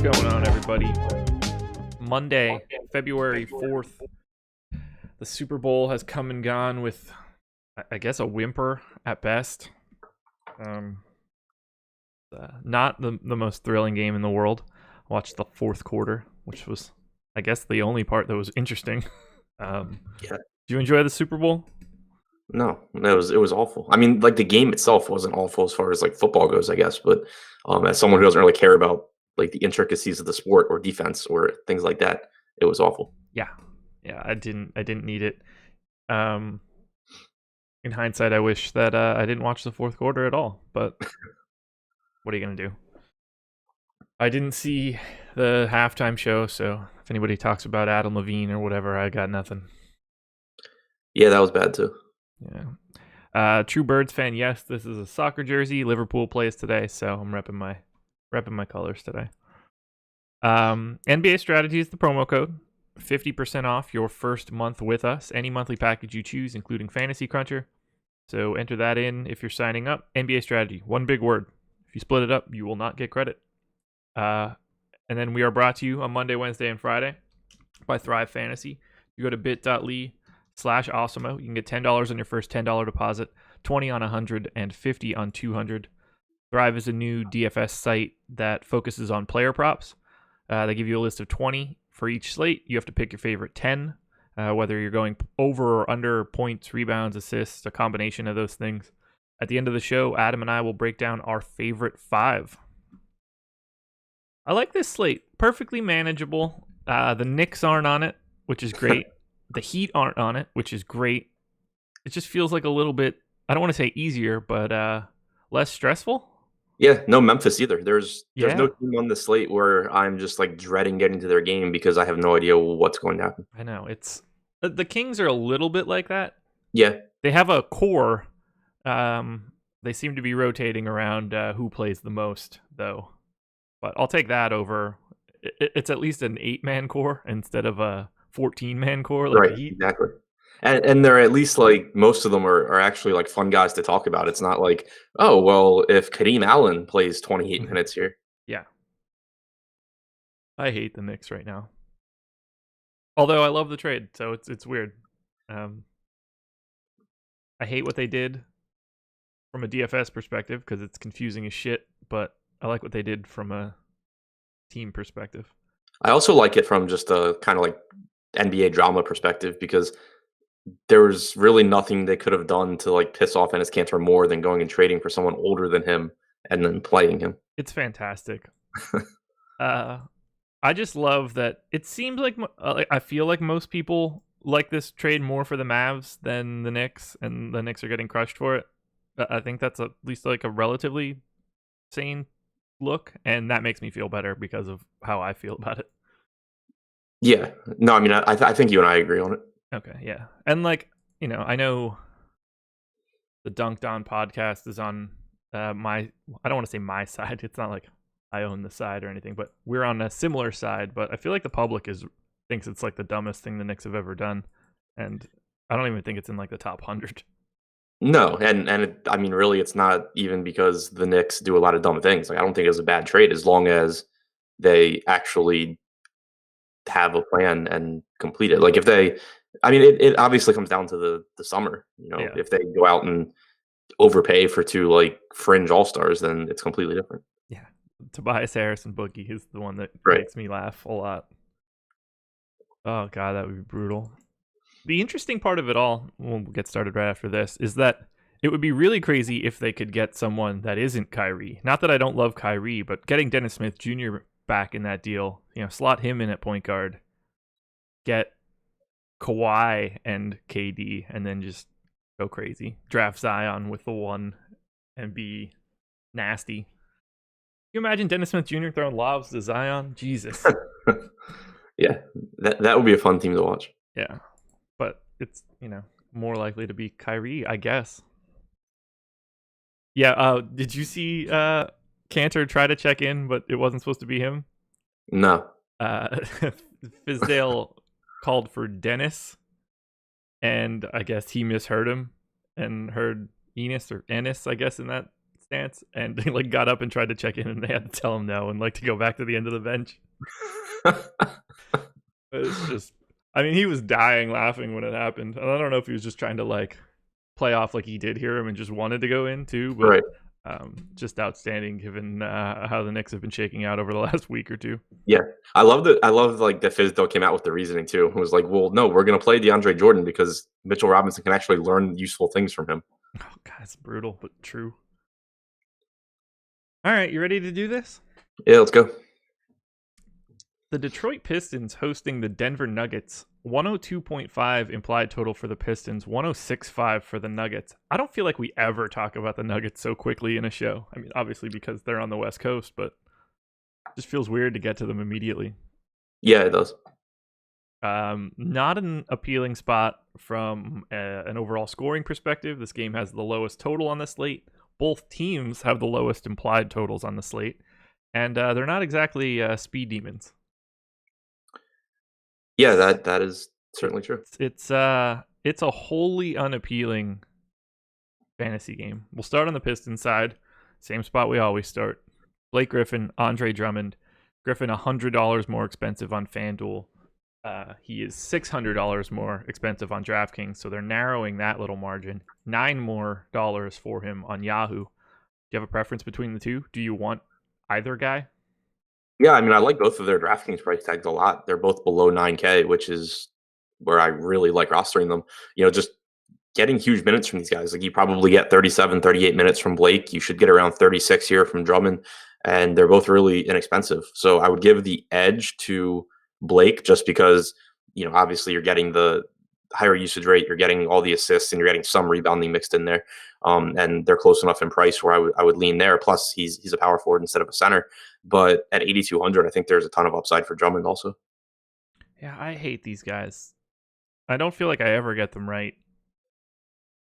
What's going on, everybody? Monday, February 4th. The Super Bowl has come and gone with, I guess, a whimper at best. Not the most thrilling game in the world. Watched the fourth quarter, which was, I guess, the only part that was interesting. Yeah. Did you enjoy the Super Bowl? No, it was awful. I mean, like the game itself wasn't awful as far as like football goes, I guess. But as someone who doesn't really care about like the intricacies of the sport or defense or things like that, it was awful. Yeah, I didn't need it. In hindsight, I wish that I didn't watch the fourth quarter at all. But what are you gonna do? I didn't see the halftime show, so if anybody talks about Adam Levine or whatever, I got nothing. Yeah, that was bad too. Yeah. True Birds fan, yes, this is a soccer jersey. Liverpool plays today, so I'm repping my colors today. NBA Strategy is the promo code. 50% off your first month with us. Any monthly package you choose, including Fantasy Cruncher. So enter that in if you're signing up. NBA Strategy, one big word. If you split it up, you will not get credit. And then we are brought to you on Monday, Wednesday, and Friday by Thrive Fantasy. You go to bit.ly/awesemo. You can get $10 on your first $10 deposit, $20 on $100, and $50 on $200. Thrive is a new DFS site that focuses on player props. They give you a list of 20 for each slate. You have to pick your favorite 10, whether you're going over or under points, rebounds, assists, a combination of those things. At the end of the show, Adam and I will break down our favorite 5. I like this slate. Perfectly manageable. The Knicks aren't on it, which is great. The Heat aren't on it, which is great. It just feels like a little bit, I don't want to say easier, but less stressful. Yeah, no Memphis either. There's Yeah. no team on the slate where I'm just like dreading getting to their game because I have no idea what's going to happen. I know. It's the Kings are a little bit like that. Yeah. They have a core. They seem to be rotating around who plays the most, though. But I'll take that over. It's at least an 8-man core instead of a 14-man core. Like Right, the Heat. exactly. And they're at least like most of them are actually like fun guys to talk about. It's not like, oh, well, if Kareem Allen plays 28 minutes here. Yeah. I hate the Knicks right now. Although I love the trade, so it's weird. I hate what they did from a DFS perspective because it's confusing as shit, but I like what they did from a team perspective. I also like it from just a kind of like NBA drama perspective because there was really nothing they could have done to like piss off Enes Kanter more than going and trading for someone older than him and then playing him. It's fantastic. I just love that it seems like I feel like most people like this trade more for the Mavs than the Knicks, and the Knicks are getting crushed for it. I think that's at least like a relatively sane look, and that makes me feel better because of how I feel about it. Yeah. No, I mean, I think you and I agree on it. Okay, yeah. And like, I know the Dunked On podcast is on I don't want to say my side. It's not like I own the side or anything, but we're on a similar side. But I feel like the public thinks it's like the dumbest thing the Knicks have ever done. And I don't even think it's in like the top 100. No, I mean, really, it's not even because the Knicks do a lot of dumb things. Like, I don't think it was a bad trade as long as they actually have a plan and complete it. Like, if they, I mean, it obviously comes down to the summer. Yeah. If they go out and overpay for 2 like fringe all-stars, then it's completely different. Yeah, Tobias Harris and Boogie is the one that Right. makes me laugh a lot. Oh god, that would be brutal. The interesting part of it all, we'll get started right after this, is that it would be really crazy if they could get someone that isn't Kyrie. Not that I don't love Kyrie, but getting Dennis Smith Jr. back in that deal, slot him in at point guard, get Kawhi and KD, and then just go crazy. Draft Zion with the 1 and be nasty. Can you imagine Dennis Smith Jr. throwing lobs to Zion? Jesus. Yeah, that would be a fun team to watch. Yeah. But it's, more likely to be Kyrie, I guess. Yeah, did you see Cantor try to check in, but it wasn't supposed to be him? No. Fizdale called for Dennis, and I guess he misheard him and heard Ennis, I guess, in that stance, and he like got up and tried to check in, and they had to tell him no and like to go back to the end of the bench. It's just, I mean, he was dying laughing when it happened, and I don't know if he was just trying to like play off like he did hear him and just wanted to go in too, but Right. Just outstanding given how the Knicks have been shaking out over the last week or two. Yeah. I love like that FanDuel came out with the reasoning too. It was like, well, no, we're gonna play DeAndre Jordan because Mitchell Robinson can actually learn useful things from him. Oh god, it's brutal but true. All right, you ready to do this? Yeah, let's go. The Detroit Pistons hosting the Denver Nuggets. 102.5 implied total for the Pistons, 106.5 for the Nuggets. I don't feel like we ever talk about the Nuggets so quickly in a show. I mean, obviously because they're on the West Coast, but it just feels weird to get to them immediately. Yeah, it does. Not an appealing spot from an overall scoring perspective. This game has the lowest total on the slate. Both teams have the lowest implied totals on the slate. And they're not exactly speed demons. Yeah, that is certainly true. It's a wholly unappealing fantasy game. We'll start on the Pistons side. Same spot we always start. Blake Griffin, Andre Drummond. Griffin $100 more expensive on FanDuel. He is $600 more expensive on DraftKings, so they're narrowing that little margin. $9 more for him on Yahoo. Do you have a preference between the two? Do you want either guy? Yeah, I mean, I like both of their DraftKings price tags a lot. They're both below 9K, which is where I really like rostering them. Just getting huge minutes from these guys. Like you probably get 37, 38 minutes from Blake. You should get around 36 here from Drummond, and they're both really inexpensive. So I would give the edge to Blake just because, obviously you're getting the higher usage rate, you're getting all the assists, and you're getting some rebounding mixed in there. And they're close enough in price where I would lean there. Plus, he's a power forward instead of a center. But at 8,200, I think there's a ton of upside for Drummond also. Yeah, I hate these guys. I don't feel like I ever get them right.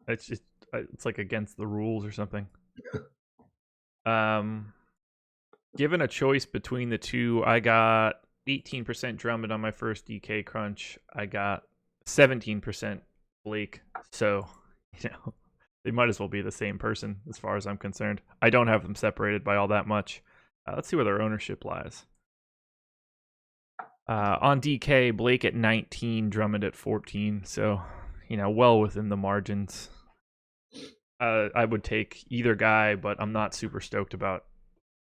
It's like against the rules or something. Given a choice between the two, I got 18% Drummond on my first DK crunch. I got 17% Blake. So, they might as well be the same person as far as I'm concerned. I don't have them separated by all that much. Let's see where their ownership lies. On DK, Blake at 19, Drummond at 14. So, well within the margins. I would take either guy, but I'm not super stoked about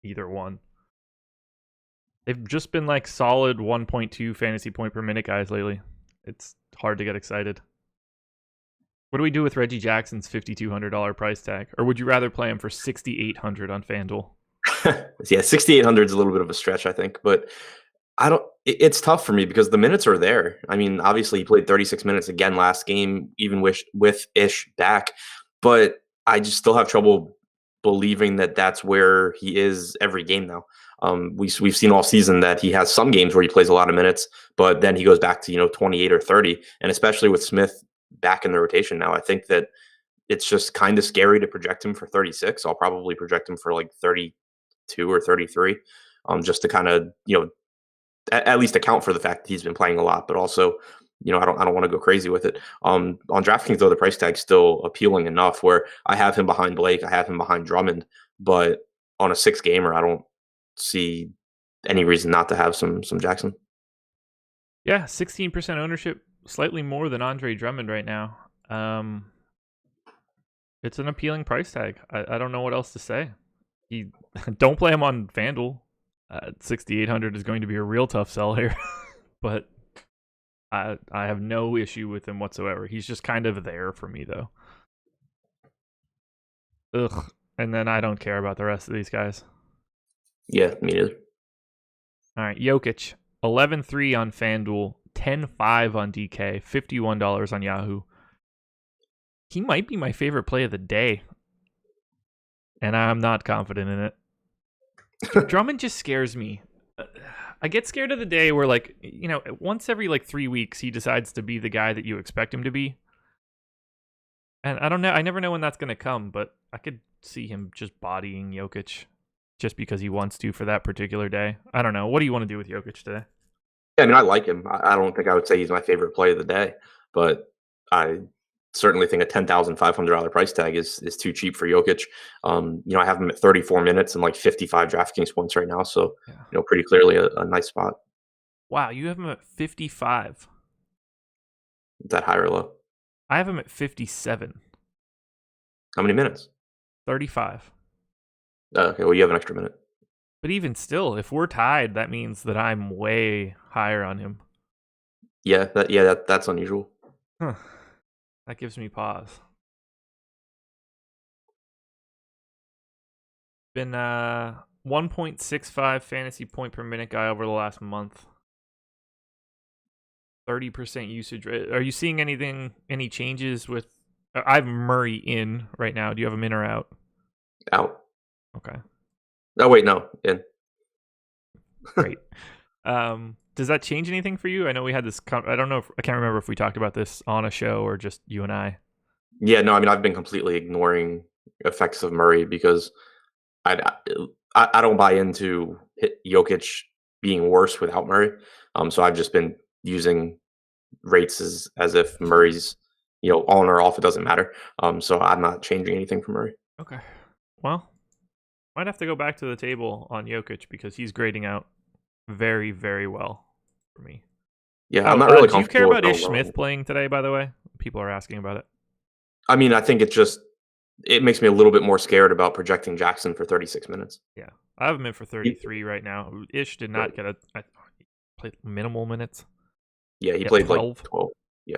either one. They've just been like solid 1.2 fantasy point per minute guys lately. It's hard to get excited. What do we do with Reggie Jackson's $5,200 price tag? Or would you rather play him for $6,800 on FanDuel? Yeah, 6,800 is a little bit of a stretch, I think, but it's tough for me because the minutes are there. I mean, obviously he played 36 minutes again last game, even with Ish back, but I just still have trouble believing that that's where he is every game now. We've seen all season that he has some games where he plays a lot of minutes, but then he goes back to 28 or 30, and especially with Smith back in the rotation now, I think that it's just kind of scary to project him for 36. I'll probably project him for like 32 or 33, just to kind of at least account for the fact that he's been playing a lot, but also I don't want to go crazy with it. On DraftKings though, the price tag's still appealing enough where I have him behind Blake, I have him behind Drummond, but on a 6-gamer, I don't see any reason not to have some Jackson. Yeah, 16% ownership, slightly more than Andre Drummond right now. It's an appealing price tag. I don't know what else to say. Don't play him on FanDuel. 6,800 is going to be a real tough sell here, but I have no issue with him whatsoever. He's just kind of there for me though. Ugh. And then I don't care about the rest of these guys. Yeah, me neither. All right, Jokic, 11-3 on FanDuel, 10-5 on DK, $51 on Yahoo. He might be my favorite play of the day, and I'm not confident in it. Drummond just scares me. I get scared of the day where, like, once every 3 weeks, he decides to be the guy that you expect him to be. And I don't know. I never know when that's going to come, but I could see him just bodying Jokic just because he wants to for that particular day. I don't know. What do you want to do with Jokic today? Yeah, I mean, I like him. I don't think I would say he's my favorite play of the day, but I certainly think a $10,500 price tag is too cheap for Jokic. I have him at 34 minutes and like 55 DraftKings points right now, so Yeah. pretty clearly a nice spot. Wow, you have him at 55. Is that high or low? I have him at 57. How many minutes? 35. Okay, well, you have an extra minute. But even still, if we're tied, that means that I'm way higher on him. Yeah, that's unusual. Huh. That gives me pause. Been 1.65 fantasy point per minute guy over the last month. 30% usage rate. Are you seeing any changes with? I have Murray in right now. Do you have him in or out? Out. Okay. Oh wait, no, in. Great. Does that change anything for you? I know we had this. I don't know. I can't remember if we talked about this on a show or just you and I. Yeah, no, I mean I've been completely ignoring effects of Murray because I don't buy into Jokic being worse without Murray. So I've just been using rates as if Murray's on or off. It doesn't matter. So I'm not changing anything for Murray. Okay. Well, might have to go back to the table on Jokic because he's grading out very, very well for me. Yeah, I'm not really comfortable. Do you care about Ish going Smith playing today, by the way? People are asking about it. I mean, I think it makes me a little bit more scared about projecting Jackson for 36 minutes. Yeah. I have him in for 33 right now. Ish did not get played minimal minutes. Yeah, he played 12. Like 12. Yeah.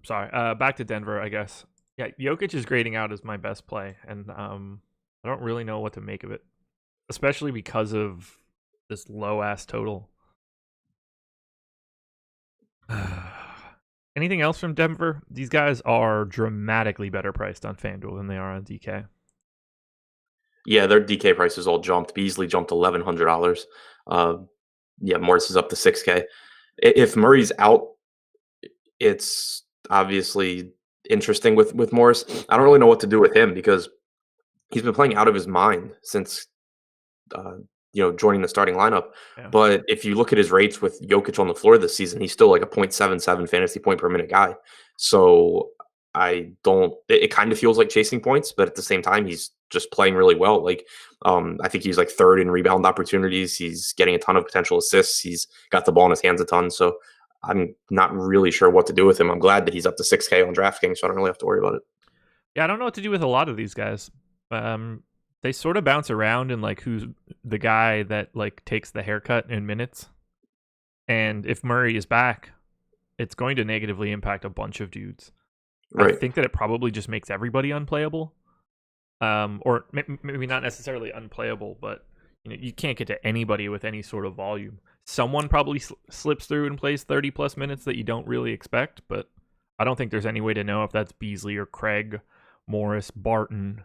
Sorry. Back to Denver, I guess. Yeah, Jokic is grading out as my best play, and I don't really know what to make of it, especially because of this low-ass total. Anything else from Denver? These guys are dramatically better priced on FanDuel than they are on DK. Yeah, their DK prices all jumped. Beasley jumped $1,100. Morris is up to $6K. If Murray's out, it's obviously interesting with Morris. I don't really know what to do with him because he's been playing out of his mind since joining the starting lineup. Yeah. But if you look at his rates with Jokic on the floor this season, he's still like a 0.77 fantasy point per minute guy. So it kind of feels like chasing points, but at the same time, he's just playing really well. Like, I think he's like third in rebound opportunities. He's getting a ton of potential assists. He's got the ball in his hands a ton. So I'm not really sure what to do with him. I'm glad that he's up to 6K on DraftKings, so I don't really have to worry about it. Yeah, I don't know what to do with a lot of these guys. They sort of bounce around in like who's the guy that like takes the haircut in minutes. And if Murray is back, it's going to negatively impact a bunch of dudes. Right. I think that it probably just makes everybody unplayable. Or maybe not necessarily unplayable, but you can't get to anybody with any sort of volume. Someone probably slips through and plays 30 plus minutes that you don't really expect, but I don't think there's any way to know if that's Beasley or Craig, Morris, Barton.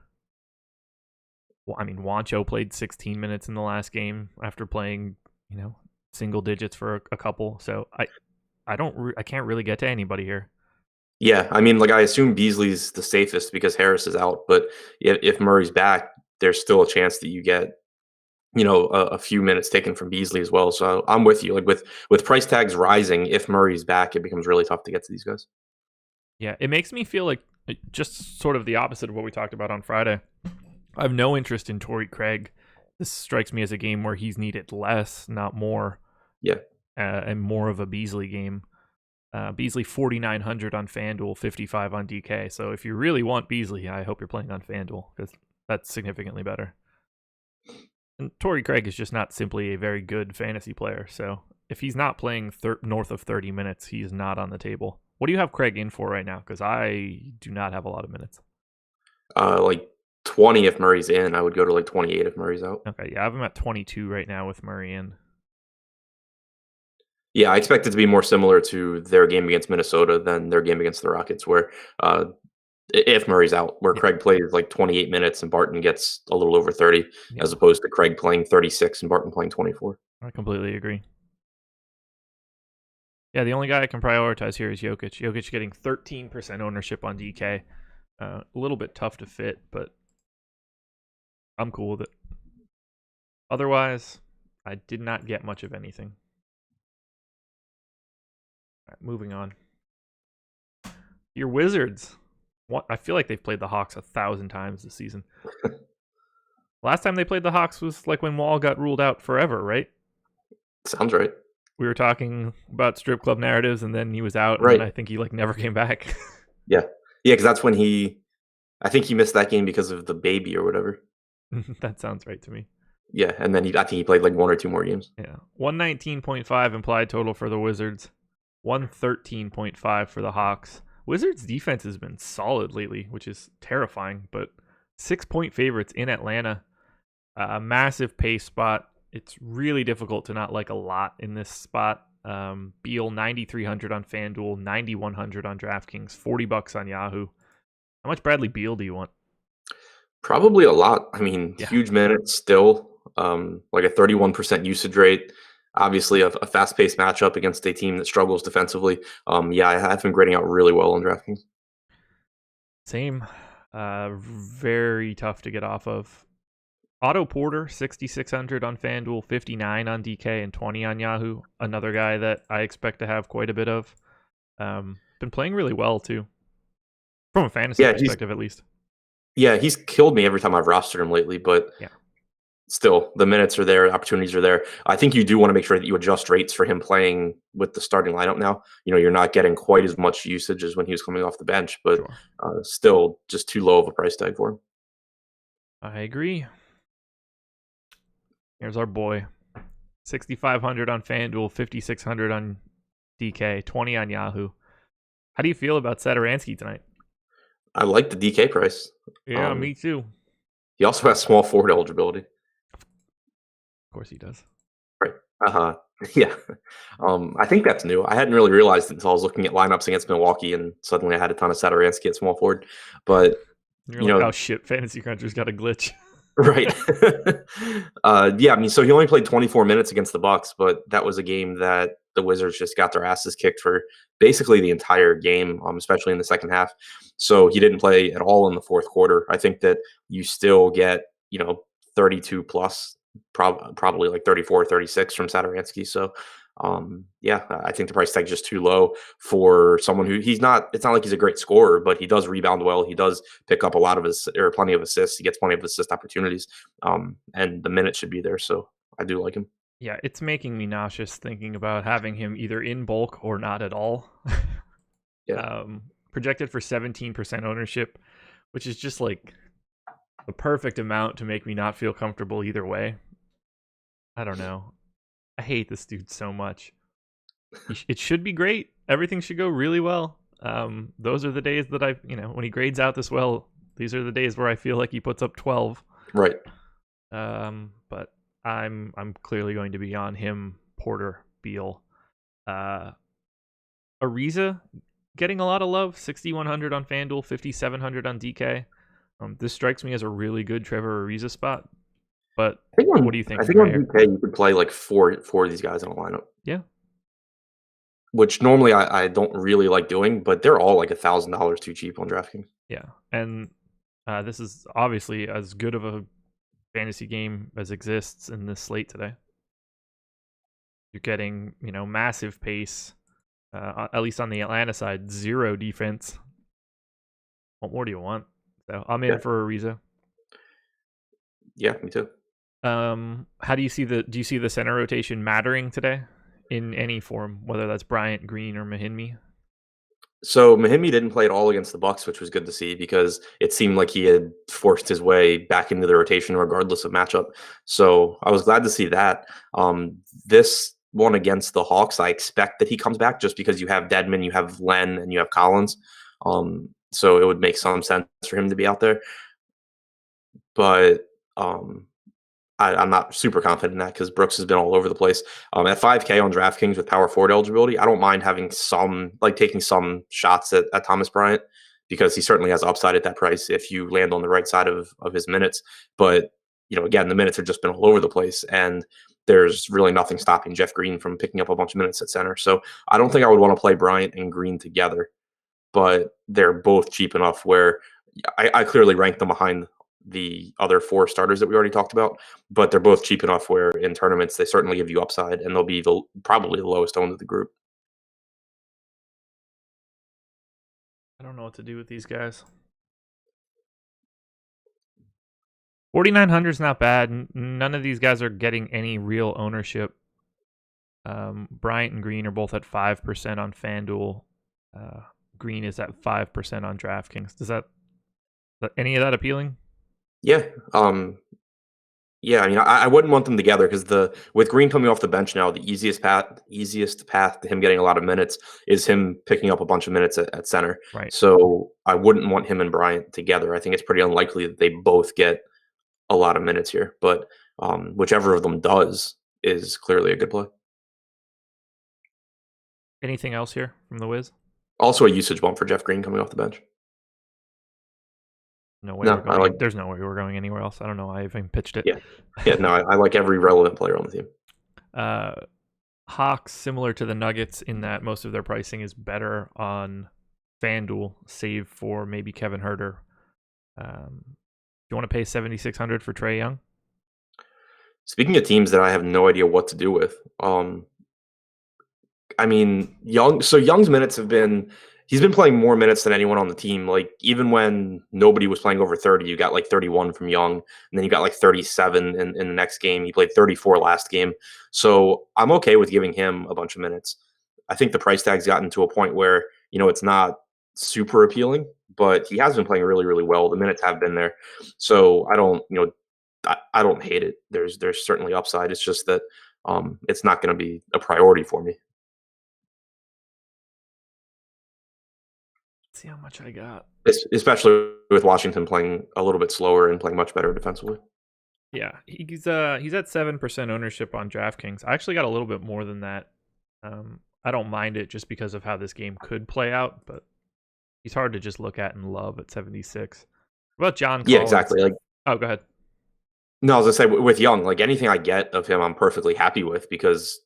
Well, I mean, Wancho played 16 minutes in the last game after playing, single digits for a couple. So I can't really get to anybody here. Yeah, I mean, like I assume Beasley's the safest because Harris is out, but if Murray's back, there's still a chance that you get, a few minutes taken from Beasley as well. So I'm with you. Like with price tags rising, if Murray's back, it becomes really tough to get to these guys. Yeah, it makes me feel like just sort of the opposite of what we talked about on Friday. I have no interest in Torrey Craig. This strikes me as a game where he's needed less, not more. Yeah. And more of a Beasley game. Beasley 4,900 on FanDuel, 55 on DK. So if you really want Beasley, I hope you're playing on FanDuel because that's significantly better. And Torrey Craig is just not simply a very good fantasy player. So if he's not playing north of 30 minutes, he's not on the table. What do you have Craig in for right now? Because I do not have a lot of minutes. Like 20 if Murray's in. I would go to like 28 if Murray's out. Okay, yeah, I have him at 22 right now with Murray in. Yeah, I expect it to be more similar to their game against Minnesota than their game against the Rockets, where if Murray's out, where Craig plays like 28 minutes and Barton gets a little over 30, as opposed to Craig playing 36 and Barton playing 24. I completely agree. Yeah, the only guy I can prioritize here is Jokic. Jokic getting 13% ownership on DK. A little bit tough to fit, but I'm cool with it. Otherwise, I did not get much of anything. All right, moving on. Your Wizards. What? I feel like they've played the Hawks 1,000 times this season. Last time they played the Hawks was like when Wall got ruled out forever, right? Sounds right. We were talking about strip club narratives, and then he was out, and Right. then I think he like never came back. Yeah. Yeah, because that's when I think he missed that game because of the baby or whatever. That sounds right to me. Yeah, and then I think he played like 1 or 2 more games. Yeah. 119.5 implied total for the Wizards. 113.5 for the Hawks. Wizards defense has been solid lately, which is terrifying, but 6-point favorites in Atlanta. A massive pace spot. It's really difficult to not like a lot in this spot. Beal 9,300 on FanDuel, 9,100 on DraftKings, $40 on Yahoo. How much Bradley Beal do you want? Probably a lot. I mean, Yeah. huge minutes still, like a 31% usage rate. Obviously, a fast-paced matchup against a team that struggles defensively. Yeah, I have him grading out really well on DraftKings. Same. Very tough to get off of. Otto Porter, 6,600 on FanDuel, 59 on DK, and 20 on Yahoo. Another guy that I expect to have quite a bit of. Been playing really well, too. From a fantasy perspective, at least. Yeah, he's killed me every time I've rostered him lately, but Yeah. Still, the minutes are there, opportunities are there. I think you do want to make sure that you adjust rates for him playing with the starting lineup now. You're not getting quite as much usage as when he was coming off the bench, but Sure. Still just too low of a price tag for him. I agree. Here's our boy. 6,500 on FanDuel, 5,600 on DK, 20 on Yahoo. How do you feel about Satoransky tonight? I like the DK price. Yeah, me too. He also has small forward eligibility. Of course he does. Right. Yeah. I think that's new. I hadn't really realized it until I was looking at lineups against Milwaukee, and suddenly I had a ton of Satoransky at small forward. But You're like, oh shit, Fantasy Cruncher's got a glitch. Right. Yeah, I mean, so he only played 24 minutes against the Bucks, but that was a game that the Wizards just got their asses kicked for basically the entire game, especially in the second half. So he didn't play at all in the fourth quarter. I think that you still get, 32 plus, probably like 34, 36 from Satoransky. So yeah, I think the price tag is just too low for someone who it's not like he's a great scorer, but he does rebound well. He does pick up plenty of assists. He gets plenty of assist opportunities. And the minutes should be there. So I do like him. Yeah, it's making me nauseous thinking about having him either in bulk or not at all. Yeah. Projected for 17% ownership, which is just like the perfect amount to make me not feel comfortable either way. I don't know. I hate this dude so much. It should be great. Everything should go really well. Those are the days that when he grades out this well, these are the days where I feel like he puts up 12. Right. But I'm clearly going to be on him, Porter, Beal. Ariza getting a lot of love, 6,100 on FanDuel, 5,700 on DK. This strikes me as a really good Trevor Ariza spot. But what do you think? I think on DK you could play like four of these guys in a lineup. Yeah. Which normally I don't really like doing, but they're all like $1,000 too cheap on DraftKings. Yeah, and this is obviously as good of a fantasy game as exists in this slate today. You're getting, massive pace, at least on the Atlanta side, 0 defense. What more do you want? So I'm in for Ariza. Yeah, me too. How do you see the center rotation mattering today in any form, whether that's Bryant, Green, or Mahinmi? So Mahinmi didn't play at all against the Bucks, which was good to see because it seemed like he had forced his way back into the rotation regardless of matchup. So I was glad to see that. This one against the Hawks, I expect that he comes back just because you have Dedmon, you have Len, and you have Collins. So it would make some sense for him to be out there. But I'm not super confident in that because Brooks has been all over the place. At 5K on DraftKings with power forward eligibility, I don't mind having taking some shots at Thomas Bryant because he certainly has upside at that price if you land on the right side of his minutes. But, again, the minutes have just been all over the place, and there's really nothing stopping Jeff Green from picking up a bunch of minutes at center. So I don't think I would want to play Bryant and Green together, but they're both cheap enough where I clearly rank them behind the other 4 starters that we already talked about, but they're both cheap enough where in tournaments they certainly give you upside, and they'll be probably the lowest owned of the group. I don't know what to do with these guys. 4,900 is not bad. None of these guys are getting any real ownership. Bryant and Green are both at 5% on FanDuel. Green is at 5% on DraftKings. Does that any of that appealing? Yeah. Yeah, I mean, I wouldn't want them together because with Green coming off the bench now, the easiest path to him getting a lot of minutes is him picking up a bunch of minutes at center. Right. So I wouldn't want him and Bryant together. I think it's pretty unlikely that they both get a lot of minutes here, but whichever of them does is clearly a good play. Anything else here from the Wiz? Also, a usage bump for Jeff Green coming off the bench. No way. No, I like. There's no way we're going anywhere else. I don't know why I even pitched it. Yeah. No, I like every relevant player on the team. Hawks, similar to the Nuggets in that most of their pricing is better on FanDuel, save for maybe Kevin Huerter. You want to pay $7,600 for Trae Young? Speaking of teams that I have no idea what to do with, I mean, Young's minutes he's been playing more minutes than anyone on the team. Like, even when nobody was playing over 30, you got like 31 from Young, and then you got like 37 in the next game. He played 34 last game. So I'm okay with giving him a bunch of minutes. I think the price tag's gotten to a point where, it's not super appealing, but he has been playing really, really well. The minutes have been there. So I don't hate it. There's certainly upside. It's just that it's not going to be a priority for me. Let's see how much I got. Especially with Washington playing a little bit slower and playing much better defensively. Yeah, he's at 7% ownership on DraftKings. I actually got a little bit more than that. I don't mind it just because of how this game could play out, but he's hard to just look at and love at 76. What about John Collins? Yeah, exactly. Go ahead. No, I was gonna say with Young, like anything I get of him, I'm perfectly happy with because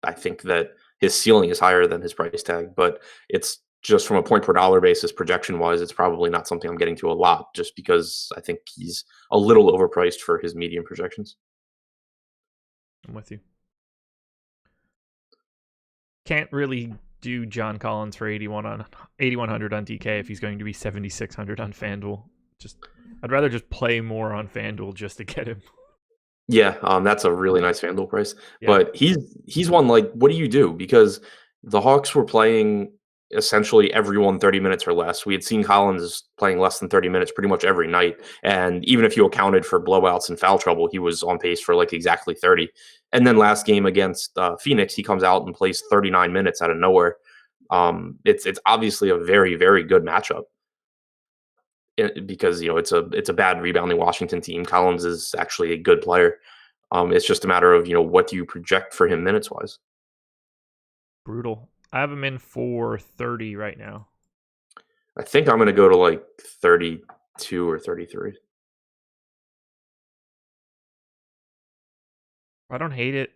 I think that his ceiling is higher than his price tag. But it's just from a point per dollar basis, projection wise, it's probably not something I'm getting to a lot, just because I think he's a little overpriced for his median projections. I'm with you. Can't really do John Collins for 8,100 on DK if he's going to be 7,600 on FanDuel. I'd rather just play more on FanDuel just to get him. Yeah, that's a really nice FanDuel price. Yeah. But he's one, like, what do you do? Because the Hawks were playing essentially everyone 30 minutes or less. We had seen Collins playing less than 30 minutes pretty much every night. And even if you accounted for blowouts and foul trouble, he was on pace for like exactly 30. And then last game against Phoenix, he comes out and plays 39 minutes out of nowhere. It's obviously a very, very good matchup. Because it's a bad rebounding Washington team. Collins is actually a good player. It's just a matter of what do you project for him minutes wise. Brutal. I have him in for 30 right now. I think I'm going to go to like 32 or 33. I don't hate it.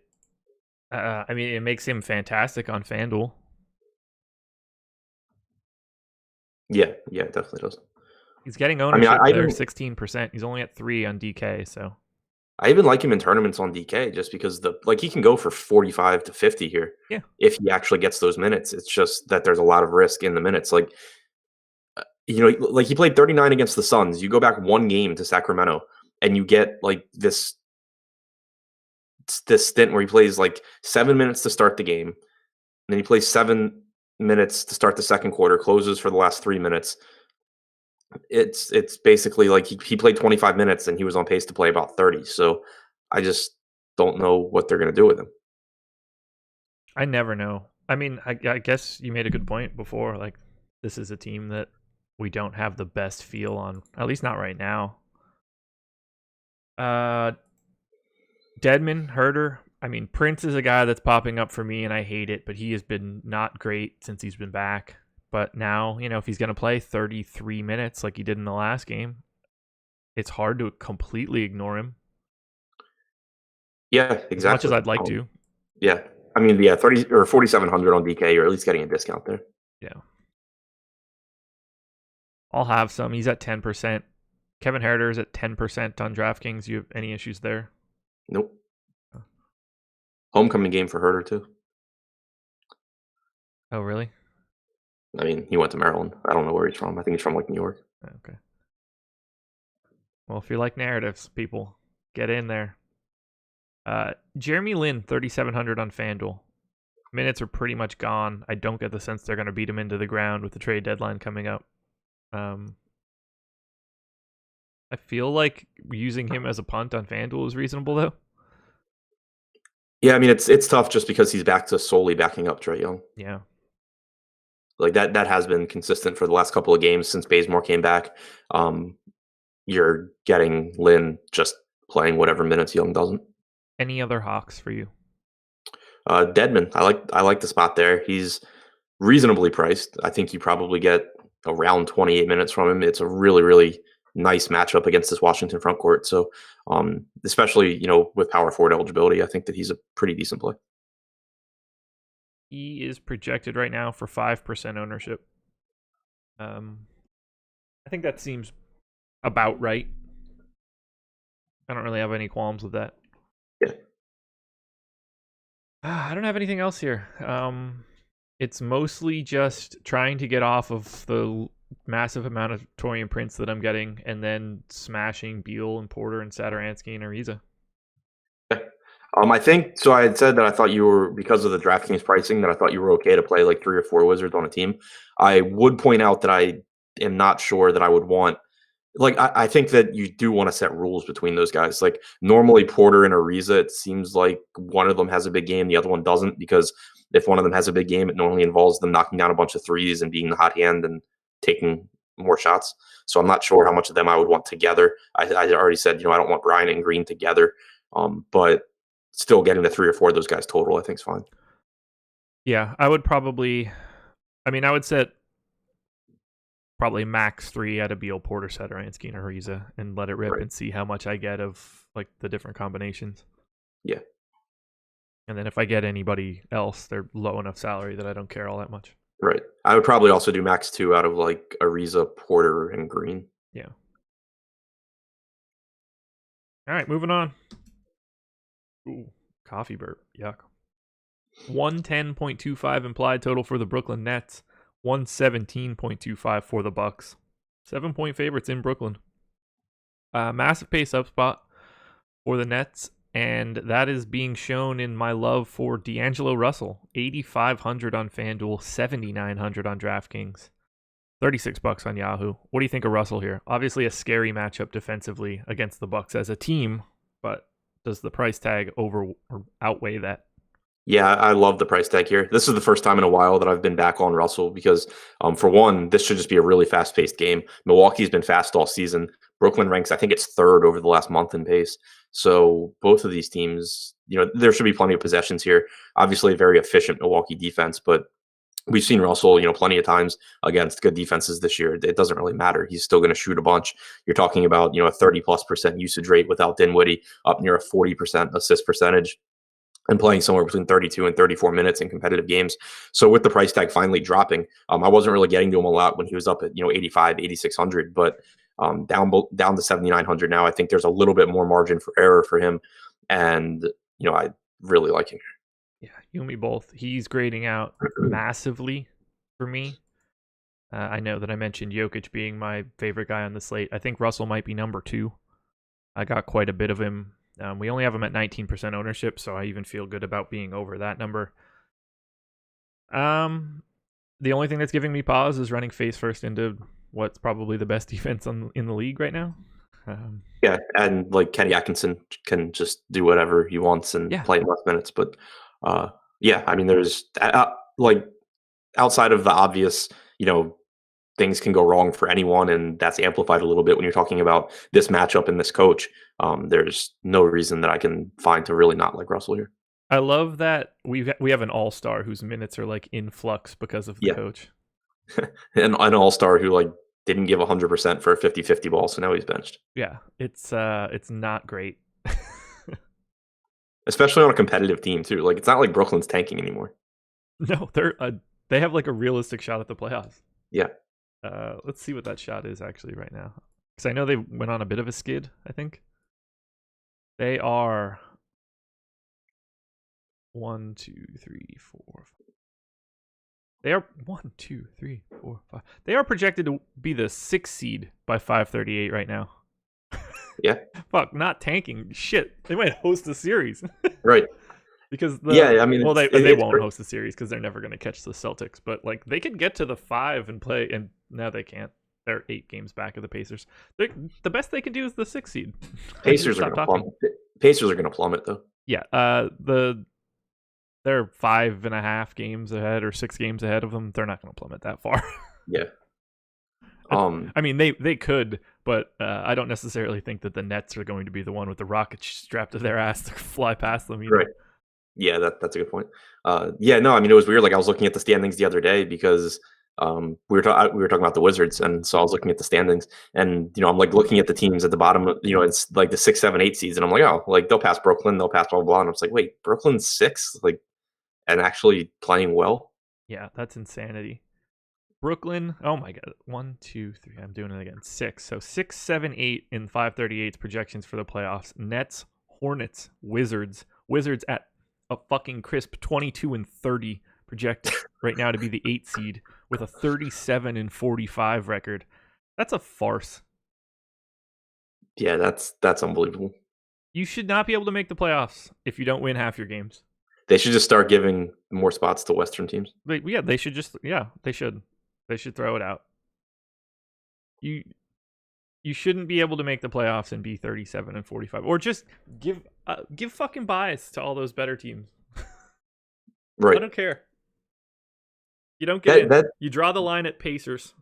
I mean, it makes him fantastic on FanDuel. Yeah, it definitely does. He's getting ownership there, 16%. He's only at 3 on DK, so. I even like him in tournaments on DK just because he can go for 45 to 50 here. Yeah. If he actually gets those minutes. It's just that there's a lot of risk in the minutes. Like he played 39 against the Suns. You go back one game to Sacramento and you get like this stint where he plays like 7 minutes to start the game. And then he plays 7 minutes to start the second quarter, closes for the last 3 minutes. It's basically like he played 25 minutes and he was on pace to play about 30. So I just don't know what they're going to do with him. I never know. I mean, I guess you made a good point before. Like, this is a team that we don't have the best feel on, at least not right now. Dedmon, Huerter. I mean, Prince is a guy that's popping up for me, and I hate it, but he has been not great since he's been back. But now, if he's going to play 33 minutes like he did in the last game, it's hard to completely ignore him. Yeah, exactly. As much as I'd like to. Yeah. I mean, 30 or 4,700 on DK, you're at least getting a discount there. Yeah. I'll have some. He's at 10%. Kevin Huerter is at 10% on DraftKings. You have any issues there? Nope. Homecoming game for Huerter, too. Oh, really? I mean, he went to Maryland. I don't know where he's from. I think he's from like New York. Okay. Well, if you like narratives, people, get in there. Jeremy Lin, 3,700 on FanDuel. Minutes are pretty much gone. I don't get the sense they're going to beat him into the ground with the trade deadline coming up. I feel like using him as a punt on FanDuel is reasonable, though. Yeah, I mean, it's tough just because he's back to solely backing up Trae Young. Yeah. Like that has been consistent for the last couple of games since Bazemore came back. You're getting Lin just playing whatever minutes Young doesn't. Any other Hawks for you? Dedmon, I like the spot there. He's reasonably priced. I think you probably get around 28 minutes from him. It's a really, really nice matchup against this Washington front court. So, especially with power forward eligibility, I think that he's a pretty decent play. He is projected right now for 5% ownership. I think that seems about right. I don't really have any qualms with that. Yeah. I don't have anything else here. It's mostly just trying to get off of the massive amount of Taurean Prince that I'm getting, and then smashing Beal and Porter and Satoransky and Ariza. Yeah. I think so. I had said that I thought you were, because of the DraftKings pricing, that I thought you were okay to play like 3 or 4 Wizards on a team. I would point out that I am not sure that I would want. Like, I think that you do want to set rules between those guys. Like, normally Porter and Ariza, it seems like one of them has a big game, the other one doesn't, because if one of them has a big game, it normally involves them knocking down a bunch of threes and being the hot hand and taking more shots. So I'm not sure how much of them I would want together. I already said, I don't want Brian and Green together, but still getting the 3 or 4 of those guys total, I think is fine. Yeah, I would set probably max 3 out of Beal, Porter, Satoransky, and Ariza, and let it rip and see how much I get of like the different combinations. Yeah. And then if I get anybody else, they're low enough salary that I don't care all that much. Right. I would probably also do max 2 out of like Ariza, Porter, and Green. Yeah. All right, moving on. Ooh, coffee burp. Yuck. 110.25 implied total for the Brooklyn Nets. 117.25 for the Bucks. 7-point favorites in Brooklyn. Massive pace up spot for the Nets, and that is being shown in my love for D'Angelo Russell. 8,500 on FanDuel, 7,900 on DraftKings, $36 on Yahoo. What do you think of Russell here? Obviously a scary matchup defensively against the Bucks as a team, but does the price tag outweigh that? Yeah, I love the price tag here. This is the first time in a while that I've been back on Russell because, for one, this should just be a really fast-paced game. Milwaukee's been fast all season. Brooklyn ranks, I think it's 3rd over the last month in pace. So both of these teams, there should be plenty of possessions here. Obviously, a very efficient Milwaukee defense, but we've seen Russell, plenty of times against good defenses this year. It doesn't really matter. He's still going to shoot a bunch. You're talking about, a 30+% usage rate without Dinwiddie, up near a 40% assist percentage, and playing somewhere between 32 and 34 minutes in competitive games. So with the price tag finally dropping, I wasn't really getting to him a lot when he was up at 85, 8,600, but down to 7,900 now. I think there's a little bit more margin for error for him, and I really like him. Yeah, you and me both. He's grading out massively for me. I know that I mentioned Jokic being my favorite guy on the slate. I think Russell might be number 2. I got quite a bit of him. We only have him at 19% ownership, so I even feel good about being over that number. The only thing that's giving me pause is running face first into what's probably the best defense in the league right now. Yeah, and like Kenny Atkinson can just do whatever he wants and play less minutes. But yeah, I mean, there's like outside of the obvious, things can go wrong for anyone, and that's amplified a little bit when you're talking about this matchup and this coach. There's no reason that I can find to really not like Russell here. I love that we have an all-star whose minutes are like in flux because of the coach. And an all-star who like didn't give 100% for a 50-50 ball, so now he's benched. Yeah, it's not great. Especially on a competitive team too. Like, it's not like Brooklyn's tanking anymore. No, they have like a realistic shot at the playoffs. Yeah. Let's see what that shot is actually right now, because I know they went on a bit of a skid. I think they are 1, 2, 3, 4. They are 1, 2, 3, 4, 5. They are projected to be the 6th seed by 538 right now. Yeah. Fuck, not tanking. Shit, they might host a series. Right. Because Yeah, I mean, they it's won't host a series because they're never going to catch the Celtics. But like they could get to the 5 and play, and now they can't. They're 8 games back of the Pacers. The best they can do is the 6th seed. Pacers are going to plummet. Pacers are going to plummet though. Yeah, they're 5.5 games ahead or 6 games ahead of them. They're not going to plummet that far. Yeah. I mean, they could, but I don't necessarily think that the Nets are going to be the one with the rocket strapped to their ass to fly past them. Right. Yeah, that's a good point. Yeah, no, I mean, it was weird. Like I was looking at the standings the other day because we were talking about the Wizards, and so I was looking at the standings, and I'm like looking at the teams at the bottom. It's like the 6, 7, 8 seeds, and I'm like, oh, like they'll pass Brooklyn, they'll pass blah blah blah. And I was like, wait, Brooklyn's 6, like, and actually playing well. Yeah, that's insanity. Brooklyn, oh my god, 1, 2, 3. I'm doing it again. 6. So 6, 7, 8 in 538's projections for the playoffs. Nets, Hornets, Wizards at a fucking crisp 22-30 projected right now to be the 8th seed with a 37-45 record. That's a farce. Yeah, that's unbelievable. You should not be able to make the playoffs if you don't win half your games. They should just start giving more spots to Western teams. They should just they should. They should throw it out. You shouldn't be able to make the playoffs and be 37-45, or just give fucking buys to all those better teams. Right. I don't care. You don't get it. You draw the line at Pacers.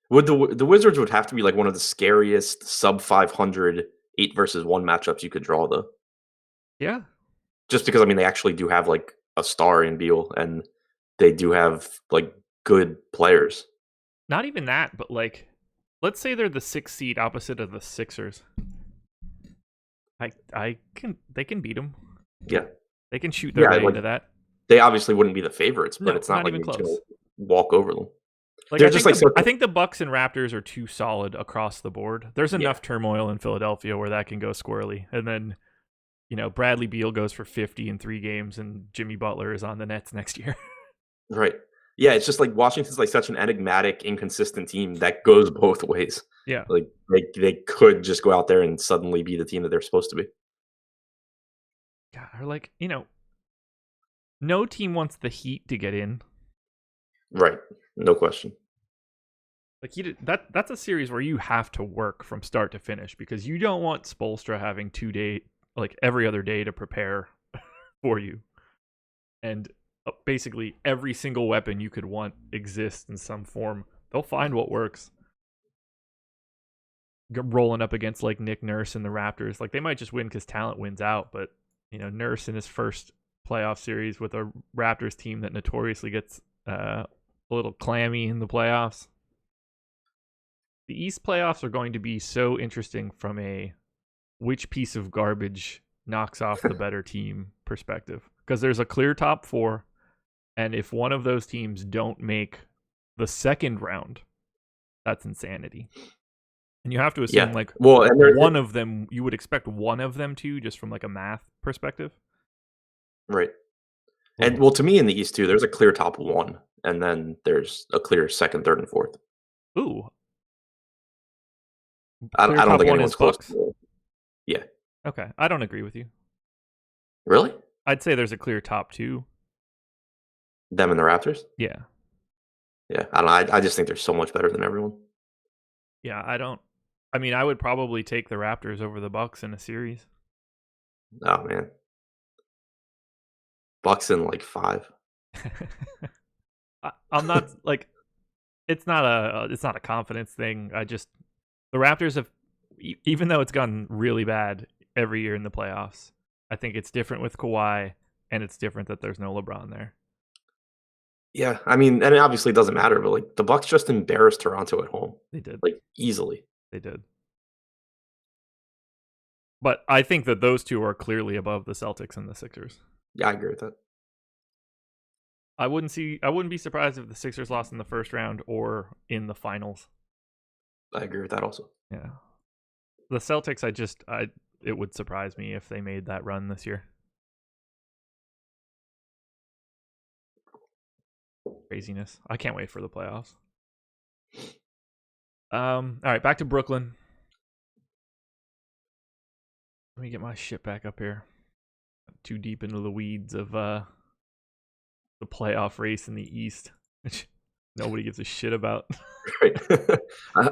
Would the Wizards would have to be like one of the scariest sub 500 8-versus-1 matchups you could draw though. Yeah. Just because I mean they actually do have like a star in Beal, and they do have like good players. Not even that, but like, let's say they're the 6th seed opposite of the Sixers. They can beat them. Yeah, they can shoot their way into that. They obviously wouldn't be the favorites, but it's not like even you're close. Gonna walk over them. Like, I think the Bucks and Raptors are too solid across the board. There's enough turmoil in Philadelphia where that can go squirrely, and then Bradley Beal goes for 50 in 3 games, and Jimmy Butler is on the Nets next year. Right. Yeah, it's just like Washington's like such an enigmatic, inconsistent team that goes both ways. Yeah. Like they could just go out there and suddenly be the team that they're supposed to be. God, or like, no team wants the Heat to get in. Right. No question. Like that's a series where you have to work from start to finish because you don't want Spoelstra having every other day to prepare for you. And basically every single weapon you could want exists in some form. They'll find what works. Rolling up against like Nick Nurse and the Raptors, like they might just win because talent wins out, but Nurse in his first playoff series with a Raptors team that notoriously gets a little clammy in the playoffs. The East playoffs are going to be so interesting from a which piece of garbage knocks off the better team perspective, because there's a clear top 4. And if one of those teams don't make the second round, that's insanity. And you have to assume one of them, you would expect one of them to, just from like a math perspective. Right. And well, to me in the East too, there's a clear top 1, and then there's a clear second, third, and fourth. Ooh. I don't think anyone's close. Yeah. Okay. I don't agree with you. Really? I'd say there's a clear top 2. Them and the Raptors? Yeah. Yeah. I don't know. I just think they're so much better than everyone. Yeah, I would probably take the Raptors over the Bucks in a series. Oh man. Bucks in like 5. I'm not like it's not a confidence thing. The Raptors have, even though it's gone really bad every year in the playoffs, I think it's different with Kawhi, and it's different that there's no LeBron there. Yeah, I mean, and it obviously doesn't matter, but like the Bucks just embarrassed Toronto at home. They did. Like easily. They did. But I think that those two are clearly above the Celtics and the Sixers. Yeah, I agree with that. I wouldn't be surprised if the Sixers lost in the first round or in the finals. I agree with that also. Yeah. The Celtics, it would surprise me if they made that run this year. Craziness. I can't wait for the playoffs. All right, back to Brooklyn. Let me get my shit back up here. I'm too deep into the weeds of the playoff race in the East, which nobody gives a shit about. Right.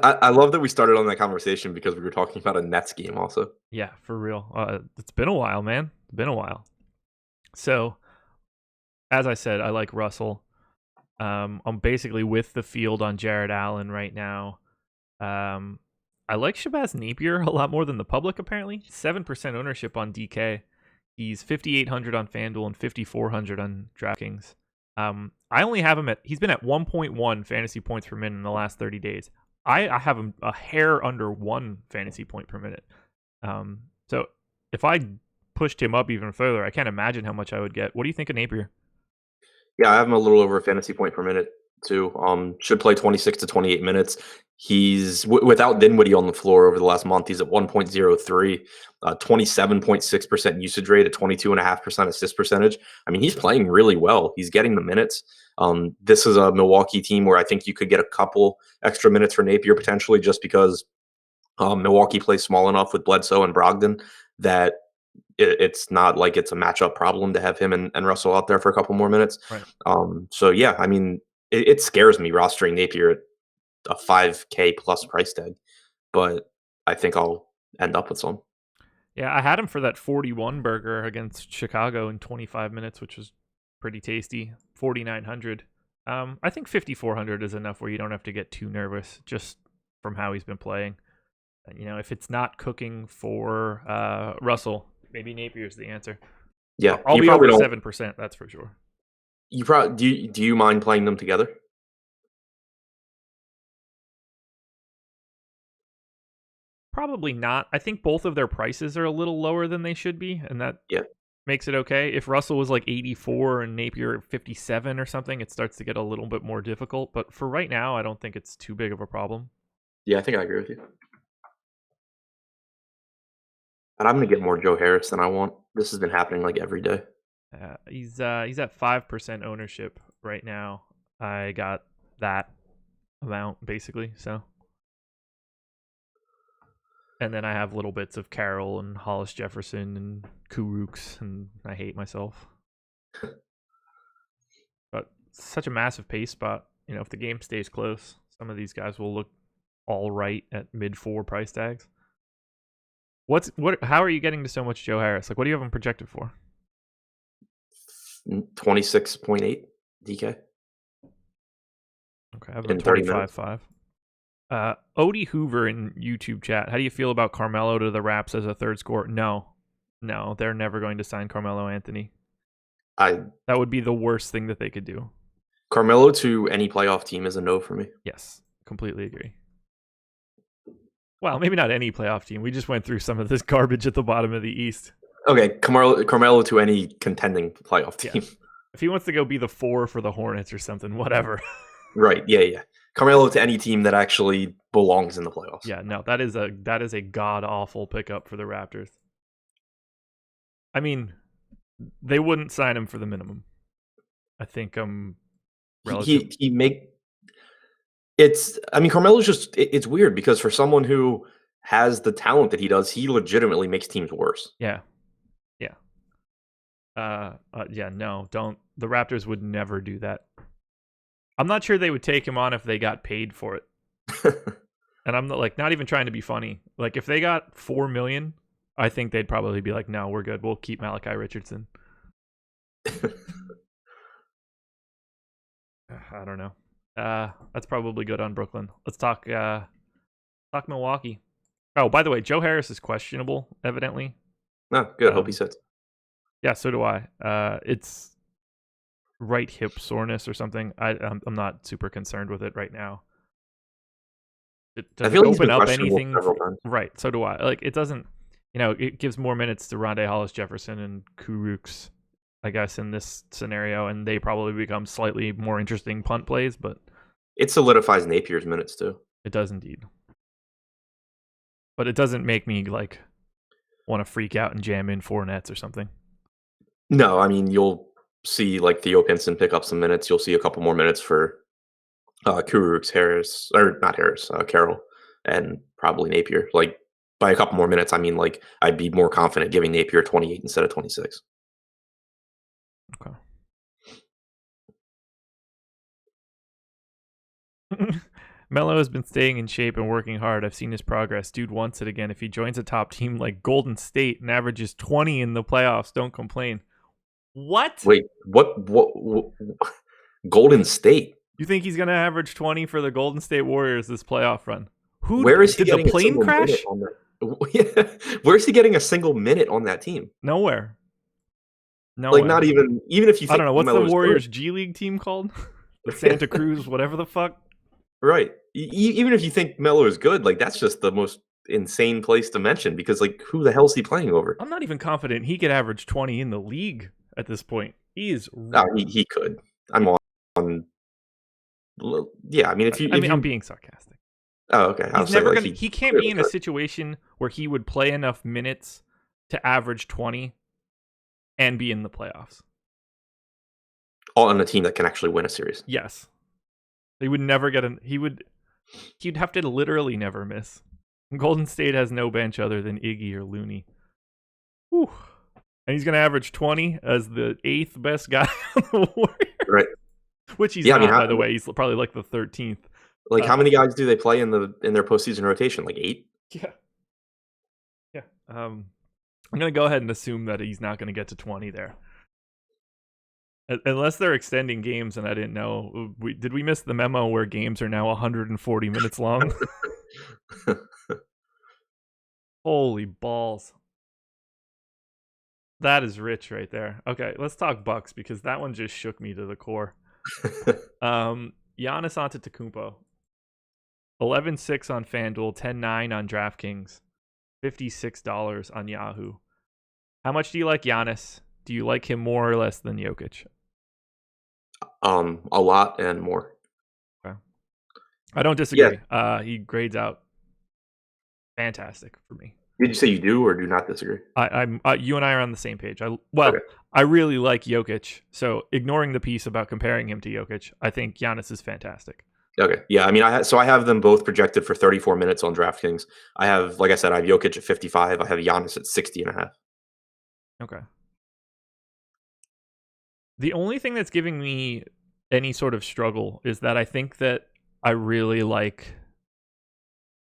I love that we started on that conversation because we were talking about a Nets game also. Yeah, for real. It's been a while, man. It's been a while. So, as I said, I like Russell. I'm basically with the field on Jared Allen right now. I like Shabazz Napier a lot more than the public, apparently. 7% ownership on DK. He's 5,800 on FanDuel and 5,400 on DraftKings. I only have him he's been at 1.1 fantasy points per minute in the last 30 days. I have him a hair under 1 fantasy point per minute. So if I pushed him up even further, I can't imagine how much I would get. What do you think of Napier? Yeah, I have him a little over a fantasy point per minute too. Should play 26 to 28 minutes. He's without Dinwiddie on the floor over the last month. He's at 1.03, 27.6% usage rate, a 22.5% assist percentage. I mean, he's playing really well. He's getting the minutes. This is a Milwaukee team where I think you could get a couple extra minutes for Napier potentially, just because Milwaukee plays small enough with Bledsoe and Brogdon that it's not like it's a matchup problem to have him and Russell out there for a couple more minutes. Right. So yeah, I mean, it scares me rostering Napier at a $5K plus price tag, but I think I'll end up with some. Yeah, I had him for that 41 burger against Chicago in 25 minutes, which was pretty tasty. 4,900. I think 5,400 is enough where you don't have to get too nervous just from how he's been playing. You know, if it's not cooking for Russell, maybe Napier's the answer. Yeah, I'll be over 7%. That's for sure. You probably do you mind playing them together? Probably not. I think both of their prices are a little lower than they should be, and that makes it okay. If Russell was like 84 and Napier 57 or something, it starts to get a little bit more difficult. But for right now, I don't think it's too big of a problem. Yeah, I think I agree with you. And I'm going to get more Joe Harris than I want. This has been happening like every day. He's at 5% ownership right now. I got that amount basically, so. And then I have little bits of Carroll and Hollis Jefferson and Kuruks, and I hate myself. But such a massive pace spot. You know, if the game stays close, some of these guys will look all right at mid-4 price tags. How are you getting to so much Joe Harris? Like, what do you have him projected for? 26.8 DK. Okay, I have a 25.5. Odie Hoover in YouTube chat. How do you feel about Carmelo to the Raps as a third scorer? No, they're never going to sign Carmelo Anthony. That would be the worst thing that they could do. Carmelo to any playoff team is a no for me. Yes, completely agree. Well, maybe not any playoff team. We just went through some of this garbage at the bottom of the East. Okay, Carmelo to any contending playoff team. Yeah. If he wants to go be the 4 for the Hornets or something, whatever. Right, yeah. Carmelo to any team that actually belongs in the playoffs. Yeah, no, that is a god-awful pickup for the Raptors. I mean, they wouldn't sign him for the minimum. I think Carmelo's just it's weird because for someone who has the talent that he does, he legitimately makes teams worse. Yeah. No, don't. The Raptors would never do that. I'm not sure they would take him on if they got paid for it. And I'm not even trying to be funny. Like, if they got $4 million, I think they'd probably be like, no, we're good. We'll keep Malachi Richardson. I don't know. That's probably good on Brooklyn. Let's talk Milwaukee. Oh, by the way, Joe Harris is questionable, evidently. No, good. Hope he sits. Yeah, so do I. It's right hip soreness or something. I'm not super concerned with it right now. Does it open up anything? Right, so do I. Like, it doesn't. It gives more minutes to Rondae Hollis Jefferson and Kuruks, I guess, in this scenario, and they probably become slightly more interesting punt plays, but it solidifies Napier's minutes too. It does indeed. But it doesn't make me want to freak out and jam in 4 nets or something. No, I mean you'll see like Theo Pinson pick up some minutes. You'll see a couple more minutes for Kurucs, Harris, or not Harris, Carroll, and probably Napier. Like by a couple more minutes, I mean like I'd be more confident giving Napier 28 instead of 26. Okay. Melo has been staying in shape and working hard. I've seen his progress. Dude wants it again. If he joins a top team like Golden State and averages 20 in the playoffs, don't complain. What? Wait, what Golden State? You think he's going to average 20 for the Golden State Warriors this playoff run? Where is he did the plane crash? Where is he getting a single minute on that team? Nowhere. Like not even if you think I don't know, what's Melo's the Warriors good. G League team called? The Santa Cruz, whatever the fuck. Right. Even if you think Melo is good, like that's just the most insane place to mention because like who the hell is he playing over? I'm not even confident he could average 20 in the league at this point. He is. He could. I'm on. Yeah, I mean, I'm being sarcastic. Oh, okay. He's never gonna. He can't be in a situation where he would play enough minutes to average 20 and be in the playoffs. All on a team that can actually win a series. Yes, they would never get an. He'd have to literally never miss. Golden State has no bench other than Iggy or Looney. Whew. And he's going to average 20 as the 8th best guy on the Warriors. Right. Which he's not, by the way. He's probably like the 13th. Like, how many guys do they play in their postseason rotation? Like 8? Yeah. I'm going to go ahead and assume that he's not going to get to 20 there. Unless they're extending games, and I didn't know. Did we miss the memo where games are now 140 minutes long? Holy balls. That is rich right there. Okay, let's talk Bucks because that one just shook me to the core. Giannis Antetokounmpo. 11-6 on FanDuel, 10-9 on DraftKings, $56 on Yahoo. How much do you like Giannis? Do you like him more or less than Jokic? A lot and more. Okay. I don't disagree. Yeah. He grades out fantastic for me. Did you say you do or do not disagree? I'm. You and I are on the same page. I really like Jokic. So ignoring the piece about comparing him to Jokic, I think Giannis is fantastic. Okay. Yeah. I mean, I have them both projected for 34 minutes on DraftKings. I have, like I said, I have Jokic at 55. I have Giannis at 60.5. Okay. The only thing that's giving me any sort of struggle is that I think that I really like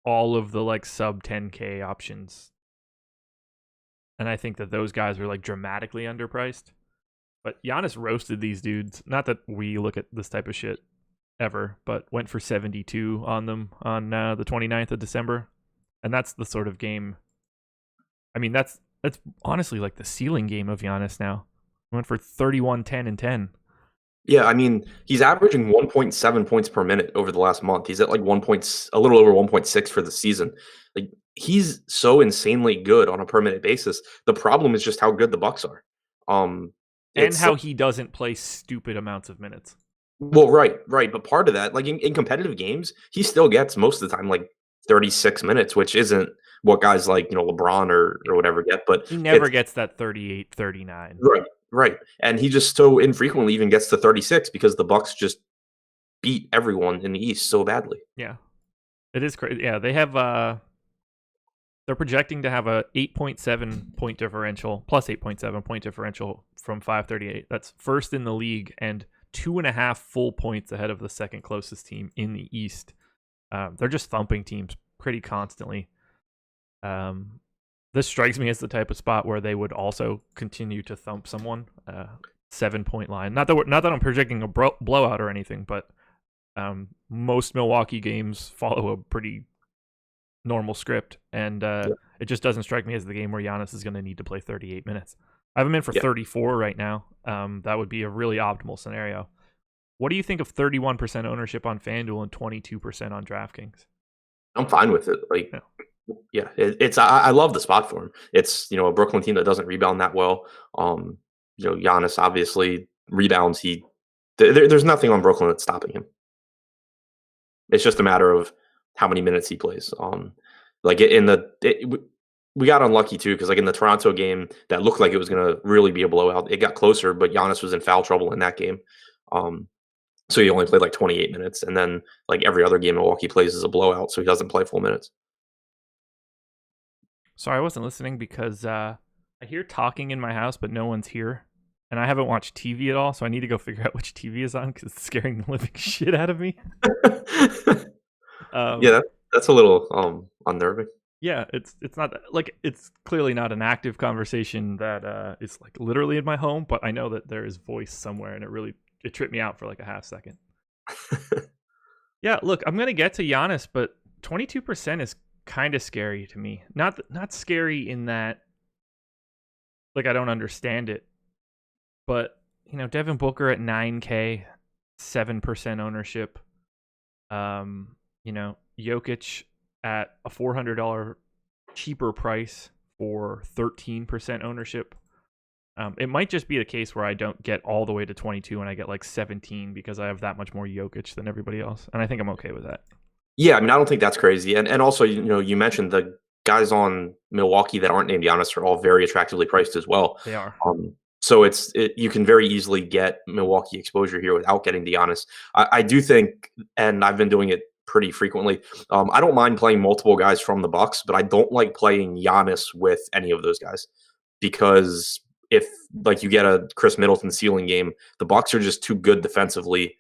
all of the like sub 10K options. And I think that those guys are like dramatically underpriced. But Giannis roasted these dudes. Not that we look at this type of shit ever, but went for 72 on them on the 29th of December. And that's the sort of game. I mean, that's honestly like the ceiling game of Giannis now. Went for 31, 10, and 10. Yeah, I mean, he's averaging 1.7 points per minute over the last month. He's at like a little over 1.6 for the season. Like he's so insanely good on a per minute basis. The problem is just how good the Bucks are. And how he doesn't play stupid amounts of minutes. Well, right. But part of that, like in competitive games, he still gets most of the time like 36 minutes, which isn't what guys like, LeBron or whatever get. But he never gets that 38, 39. Right. And he just so infrequently even gets to 36 because the Bucks just beat everyone in the East so badly. Yeah. It is crazy. Yeah, they have they're projecting to have a 8.7 point differential, plus 8.7 point differential from 538. That's first in the league and 2.5 full points ahead of the second closest team in the East. They're just thumping teams pretty constantly. This strikes me as the type of spot where they would also continue to thump someone. 7-point line. Not that I'm projecting a blowout or anything, but most Milwaukee games follow a pretty normal script, and it just doesn't strike me as the game where Giannis is going to need to play 38 minutes. I have him in for 34 right now. That would be a really optimal scenario. What do you think of 31% ownership on FanDuel and 22% on DraftKings? I'm fine with it. Like. Yeah, I love the spot for him. It's a Brooklyn team that doesn't rebound that well. Giannis obviously rebounds. There's nothing on Brooklyn that's stopping him. It's just a matter of how many minutes he plays. Like we got unlucky too because like in the Toronto game that looked like it was going to really be a blowout. It got closer, but Giannis was in foul trouble in that game. So he only played like 28 minutes, and then like every other game Milwaukee plays is a blowout, so he doesn't play full minutes. Sorry, I wasn't listening because I hear talking in my house, but no one's here. And I haven't watched TV at all, so I need to go figure out which TV is on because it's scaring the living shit out of me. Yeah, that's a little unnerving. Yeah, it's not like it's clearly not an active conversation that is like literally in my home, but I know that there is voice somewhere, and it tripped me out for like a half second. Yeah, look, I'm gonna get to Giannis, but 22% is kind of scary to me. Not scary in that like I don't understand it, but Devin Booker at 9K, 7% ownership. Jokic at a $400 cheaper price for 13% ownership. It might just be a case where I don't get all the way to 22 and I get like 17 because I have that much more Jokic than everybody else, and I think I'm okay with that. Yeah, I mean, I don't think that's crazy. And also, you mentioned the guys on Milwaukee that aren't named Giannis are all very attractively priced as well. They are. So you can very easily get Milwaukee exposure here without getting the Giannis. I do think, and I've been doing it pretty frequently. I don't mind playing multiple guys from the Bucks, but I don't like playing Giannis with any of those guys because if like you get a Chris Middleton ceiling game, the Bucks are just too good defensively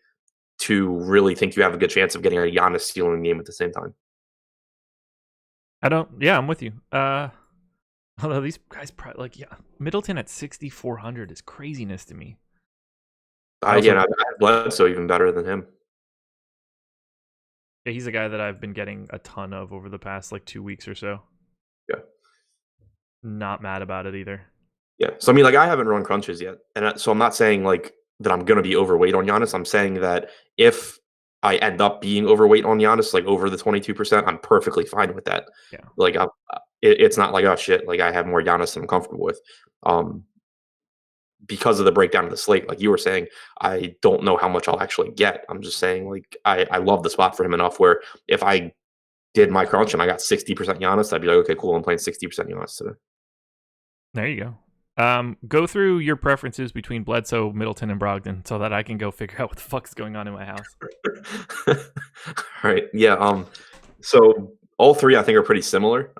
to really think you have a good chance of getting a Giannis ceiling game at the same time. I'm with you. Although these guys probably Middleton at 6,400 is craziness to me. Again, I've Bledsoe even better than him. Yeah, he's a guy that I've been getting a ton of over the past like 2 weeks or so. Yeah. Not mad about it either. Yeah. So I mean, like I haven't run crunches yet, and so I'm not saying like that I'm going to be overweight on Giannis. I'm saying that if I end up being overweight on Giannis, like over the 22%, I'm perfectly fine with that. Yeah. Like it's not like, oh shit, like I have more Giannis than I'm comfortable with. Because of the breakdown of the slate, like you were saying, I don't know how much I'll actually get. I'm just saying, like, I love the spot for him enough where if I did my crunch and I got 60% Giannis, I'd be like, okay, cool, I'm playing 60% Giannis today. There you go. Go through your preferences between Bledsoe, Middleton, and Brogdon so that I can go figure out what the fuck's going on in my house. All right. Yeah. So all three I think are pretty similar.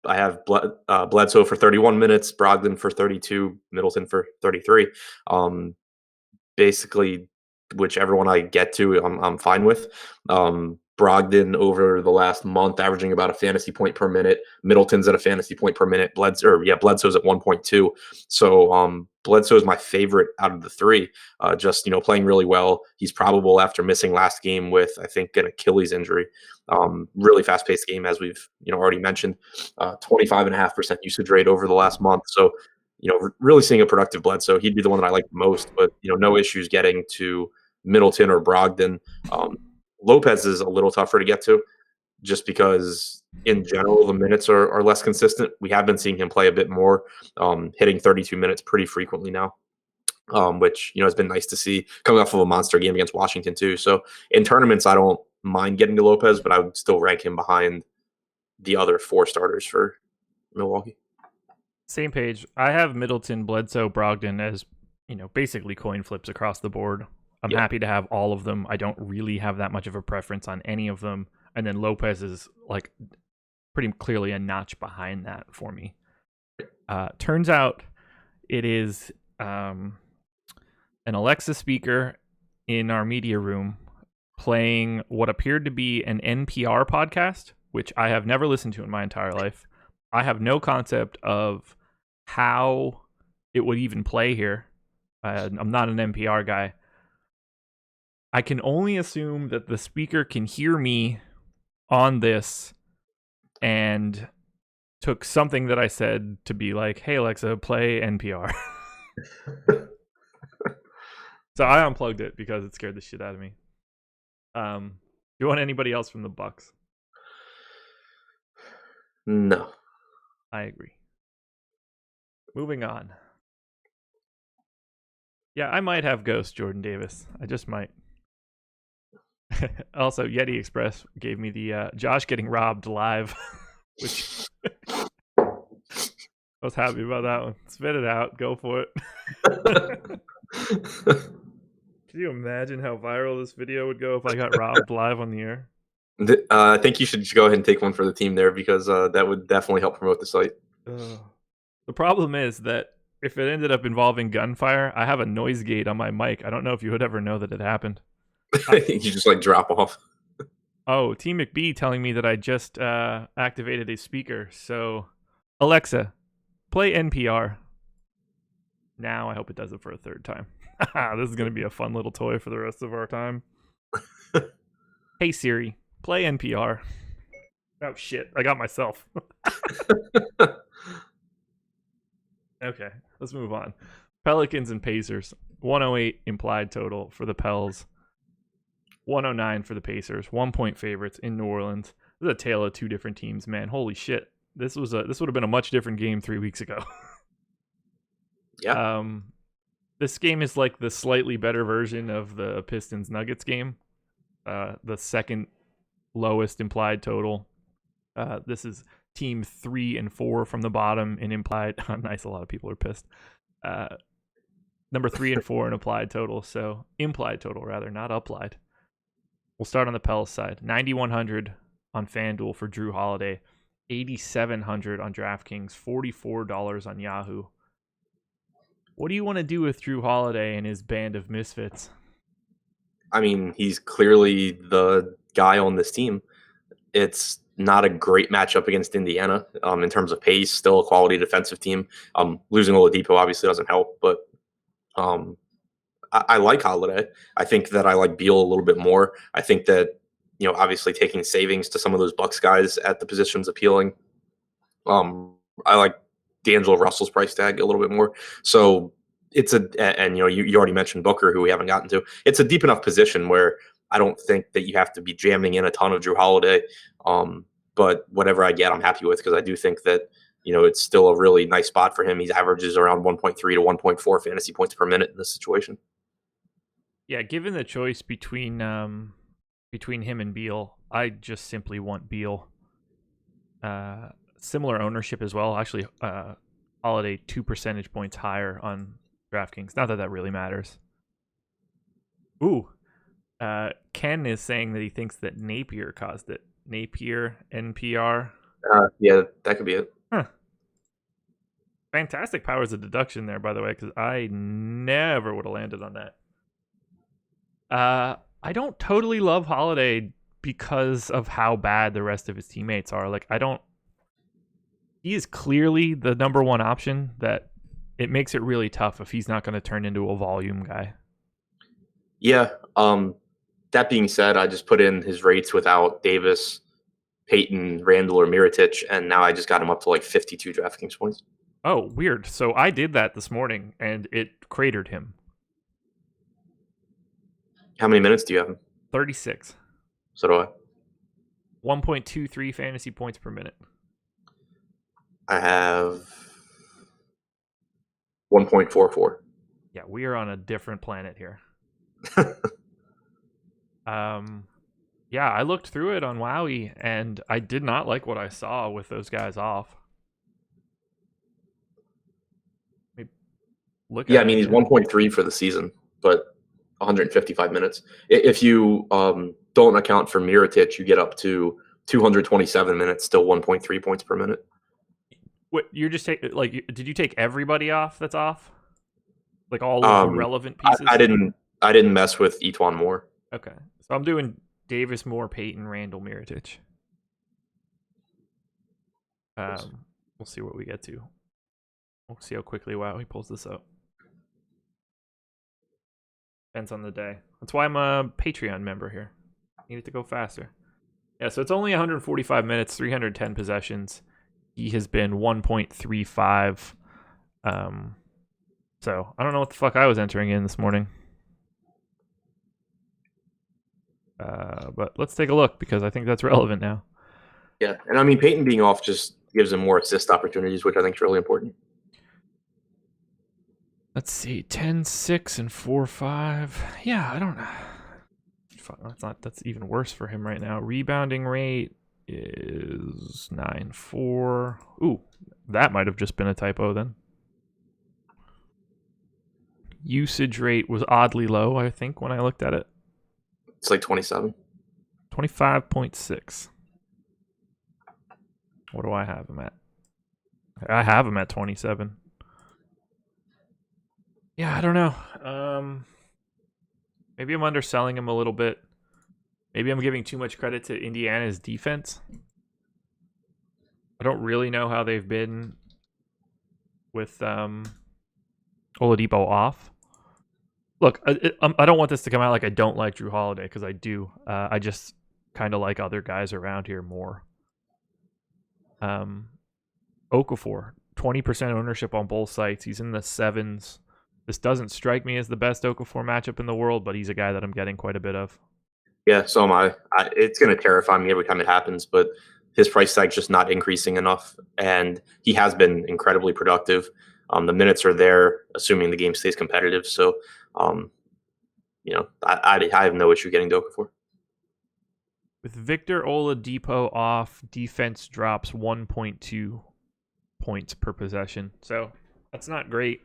I have Bledsoe for 31 minutes, Brogdon for 32, Middleton for 33. Basically, whichever one I get to, I'm fine with. Brogdon over the last month averaging about a fantasy point per minute. Middleton's at a fantasy point per minute. Bledsoe's at 1.2. So Bledsoe is my favorite out of the three. Just playing really well. He's probable after missing last game with I think an Achilles injury. Really fast paced game as we've already mentioned. 25.5% usage rate over the last month. So really seeing a productive Bledsoe. He'd be the one that I like the most, but no issues getting to Middleton or Brogdon. Lopez is a little tougher to get to just because in general the minutes are less consistent. We have been seeing him play a bit more, hitting 32 minutes pretty frequently now, which has been nice to see coming off of a monster game against Washington too. So in tournaments I don't mind getting to Lopez, but I would still rank him behind the other four starters for Milwaukee. Same page. I have Middleton, Bledsoe, Brogdon as basically coin flips across the board. I'm happy to have all of them. I don't really have that much of a preference on any of them. And then Lopez is like pretty clearly a notch behind that for me. Turns out it is an Alexa speaker in our media room playing what appeared to be an NPR podcast, which I have never listened to in my entire life. I have no concept of how it would even play here. I'm not an NPR guy. I can only assume that the speaker can hear me on this and took something that I said to be like, hey, Alexa, play NPR. So I unplugged it because it scared the shit out of me. Do you want anybody else from the Bucks? No. I agree. Moving on. Yeah, I might have Ghost Jordan Davis. I just might. Also, Yeti Express gave me the Josh getting robbed live, which was happy about that one. Spit it out. Go for it. Can you imagine how viral this video would go if I got robbed live on the air? I think you should go ahead and take one for the team there because that would definitely help promote the site. The problem is that if it ended up involving gunfire, I have a noise gate on my mic. I don't know if you would ever know that it happened. You just like drop off. Oh, Team McBee telling me that I just activated a speaker. So, Alexa, play NPR. Now I hope it does it for a third time. This is going to be a fun little toy for the rest of our time. Hey Siri, play NPR. Oh shit, I got myself. Okay, let's move on. Pelicans and Pacers. 108 implied total for the Pels. 109 for the Pacers. 1 point favorites in New Orleans. This is a tale of two different teams, man. Holy shit. This would have been a much different game 3 weeks ago. Yeah. This game is like the slightly better version of the Pistons Nuggets game. The second lowest implied total. This is team 3 and 4 from the bottom in implied. Nice, a lot of people are pissed. Number 3 and 4 in applied total. So implied total rather, not applied. We'll start on the Pels side. 9,100 on FanDuel for Drew Holiday. 8,700 on DraftKings. $44 on Yahoo. What do you want to do with Drew Holiday and his band of misfits? I mean, he's clearly the guy on this team. It's not a great matchup against Indiana in terms of pace. Still a quality defensive team. Losing Oladipo obviously doesn't help, but I like Holiday. I think that I like Beal a little bit more. I think that, obviously taking savings to some of those Bucks guys at the positions appealing. I like D'Angelo Russell's price tag a little bit more. So it's you already mentioned Booker, who we haven't gotten to. It's a deep enough position where I don't think that you have to be jamming in a ton of Drew Holiday. But whatever I get, I'm happy with because I do think that, it's still a really nice spot for him. He averages around 1.3 to 1.4 fantasy points per minute in this situation. Yeah, given the choice between him and Beal, I just simply want Beal. Similar ownership as well. Actually, Holiday 2 percentage points higher on DraftKings. Not that really matters. Ooh. Ken is saying that he thinks that Napier caused it. Napier, NPR. Yeah, that could be it. Huh. Fantastic powers of deduction there, by the way, because I never would have landed on that. I don't totally love Holiday because of how bad the rest of his teammates are. He is clearly the number one option that it makes it really tough if he's not going to turn into a volume guy. Yeah. That being said, I just put in his rates without Davis, Peyton, Randall, or Mirotic, and now I just got him up to like 52 DraftKings points. Oh, weird. So I did that this morning, and it cratered him. How many minutes do you have him? 36. So do I. 1.23 fantasy points per minute. I have 1.44. Yeah, we are on a different planet here. Yeah, I looked through it on Wowie, and I did not like what I saw with those guys off. I mean, he's 1.3 for the season, but 155 minutes. If you don't account for Mirotic, you get up to 227 minutes, still 1.3 points per minute. What you're just taking? Did you take everybody off? That's off. Like all of the relevant pieces. I didn't mess with Etuan Moore. Okay, so I'm doing Davis, Moore, Peyton, Randall, Mirotic. We'll see what we get to. We'll see how quickly he pulls this up. Depends on the day. That's why I'm a Patreon member here. Need it to go faster. Yeah, so it's only 145 minutes, 310 possessions. He has been 1.35. So I don't know what the fuck I was entering in this morning. But let's take a look because I think that's relevant now. Yeah, and I mean Peyton being off just gives him more assist opportunities, which I think is really important. Let's see, 10, 6, and 4, 5. Yeah, I don't know. That's even worse for him right now. Rebounding rate, is 9.4. Ooh, that might have just been a typo then. Usage rate was oddly low, I think, when I looked at it. It's like 27. 25.6. What do I have him at? I have him at 27. Yeah, I don't know. Maybe I'm underselling him a little bit. Maybe I'm giving too much credit to Indiana's defense. I don't really know how they've been with Oladipo off. Look, I don't want this to come out like I don't like Drew Holiday, because I do. I just kind of like other guys around here more. Okafor, 20% ownership on both sites. He's in the 7s. This doesn't strike me as the best Okafor matchup in the world, but he's a guy that I'm getting quite a bit of. Yeah, so am I. It's going to terrify me every time it happens, but his price tag's just not increasing enough, and he has been incredibly productive. The minutes are there, assuming the game stays competitive. So, I have no issue getting to Okafor. With Victor Oladipo off, defense drops 1.2 points per possession. So that's not great.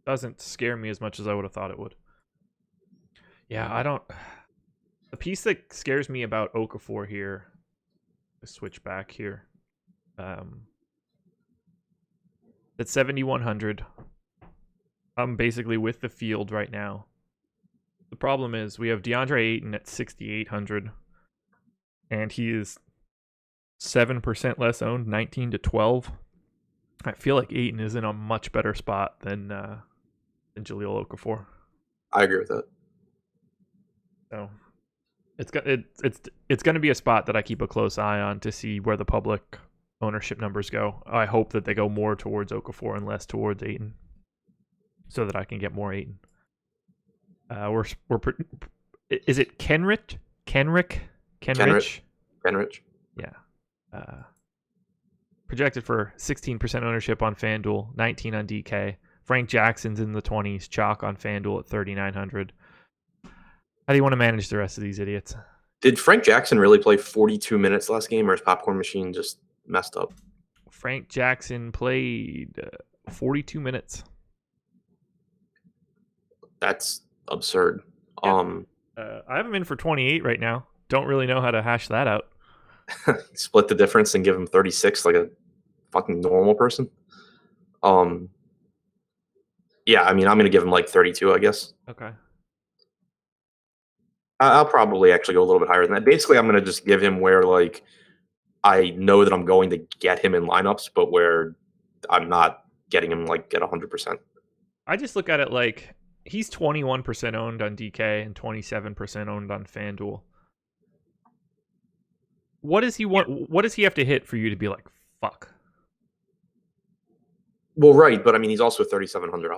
Doesn't scare me as much as I would have thought it would. Yeah, I don't. The piece that scares me about Okafor here, let's switch back here. At 7,100, I'm basically with the field right now. The problem is we have DeAndre Ayton at 6,800, and he is 7% less owned, 19-12. I feel like Ayton is in a much better spot than Jahlil Okafor. I agree with that. So it's going to be a spot that I keep a close eye on to see where the public ownership numbers go. I hope that they go more towards Okafor and less towards Ayton, so that I can get more Ayton. Is it Kenrich? Kenrich? Yeah. Projected for 16% ownership on FanDuel, 19 on DK. Frank Jackson's in the 20s, chalk on FanDuel at 3,900. How do you want to manage the rest of these idiots? Did Frank Jackson really play 42 minutes last game, or his popcorn machine just messed up? Frank Jackson played 42 minutes. That's absurd. Yeah. I have him in for 28 right now. Don't really know how to hash that out. Split the difference and give him 36 like a fucking normal person. Yeah, I mean, I'm going to give him like 32, I guess. Okay. I'll probably actually go a little bit higher than that. Basically, I'm going to just give him where like I know that I'm going to get him in lineups, but where I'm not getting him like at 100%. I just look at it like he's 21% owned on DK and 27% owned on FanDuel. What does he want? What does he have to hit for you to be like, fuck? Well, right, but I mean, he's also $3,700.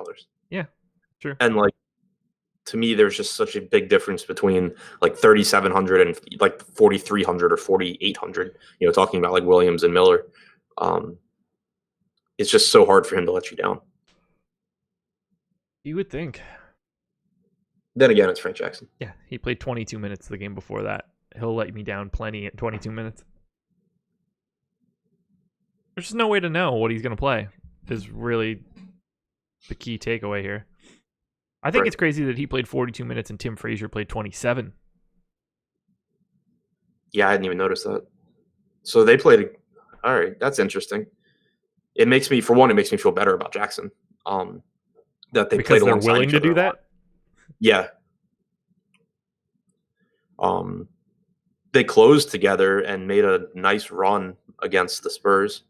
Yeah, sure. And like, to me, there's just such a big difference between like 3,700 and like 4,300 or 4,800. You know, talking about like Williams and Miller. It's just so hard for him to let you down. You would think. Then again, it's Frank Jackson. Yeah, he played 22 minutes the game before that. He'll let me down plenty at 22 minutes. There's just no way to know what he's going to play is really the key takeaway here. I think it's crazy that he played 42 minutes and Tim Frazier played 27. Yeah, I hadn't even noticed that. So they played. All right, that's interesting. It makes me, for one, it makes me feel better about Jackson. That they because played they're willing to do that. Yeah. They closed together and made a nice run against the Spurs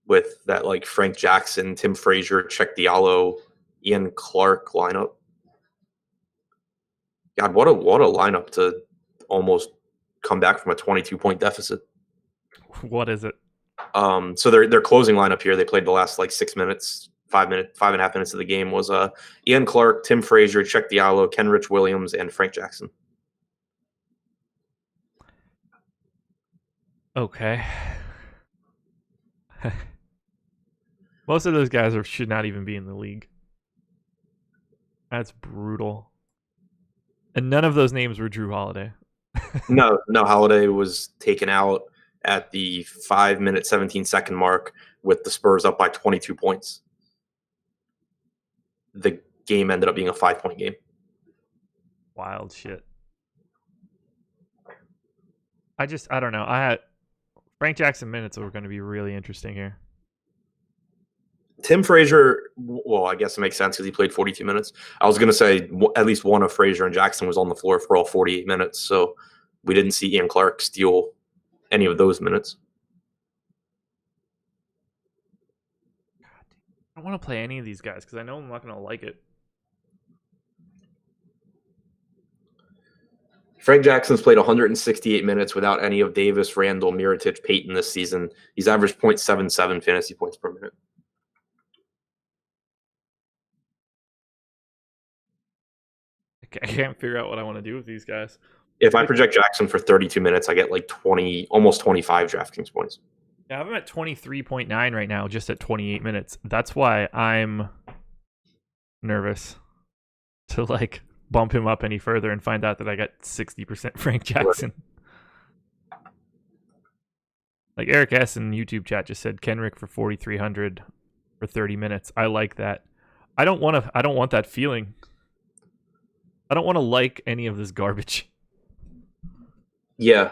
with that like Frank Jackson, Tim Frazier, Check Diallo, Ian Clark lineup. God, what a lineup to almost come back from a 22-point deficit. What is it? So their closing lineup here, they played the last like 6 minutes, 5 and a half minutes of the game was Ian Clark, Tim Frazier, Check Diallo, Kenrich Williams, and Frank Jackson. Okay. Most of those guys should not even be in the league. That's brutal. And none of those names were Drew Holiday. No, Holiday was taken out at the 5-minute, 17-second mark with the Spurs up by 22 points. The game ended up being a 5-point game. Wild shit. I don't know. I had Frank Jackson minutes were going to be really interesting here. Tim Frazier, well, I guess it makes sense because he played 42 minutes. I was going to say at least one of Frazier and Jackson was on the floor for all 48 minutes, so we didn't see Ian Clark steal any of those minutes. I don't want to play any of these guys because I know I'm not going to like it. Frank Jackson's played 168 minutes without any of Davis, Randall, Mirotic, Payton this season. He's averaged 0.77 fantasy points per minute. I can't figure out what I want to do with these guys. If I project Jackson for 32 minutes, I get like 20, almost 25 DraftKings points. Yeah, I'm at 23.9 right now, just at 28 minutes. That's why I'm nervous to like bump him up any further and find out that I got 60% Frank Jackson. Right. Like Eric S in YouTube chat just said Kenrick for 4,300 for 30 minutes. I like that. I don't want that feeling. I don't want to like any of this garbage. Yeah,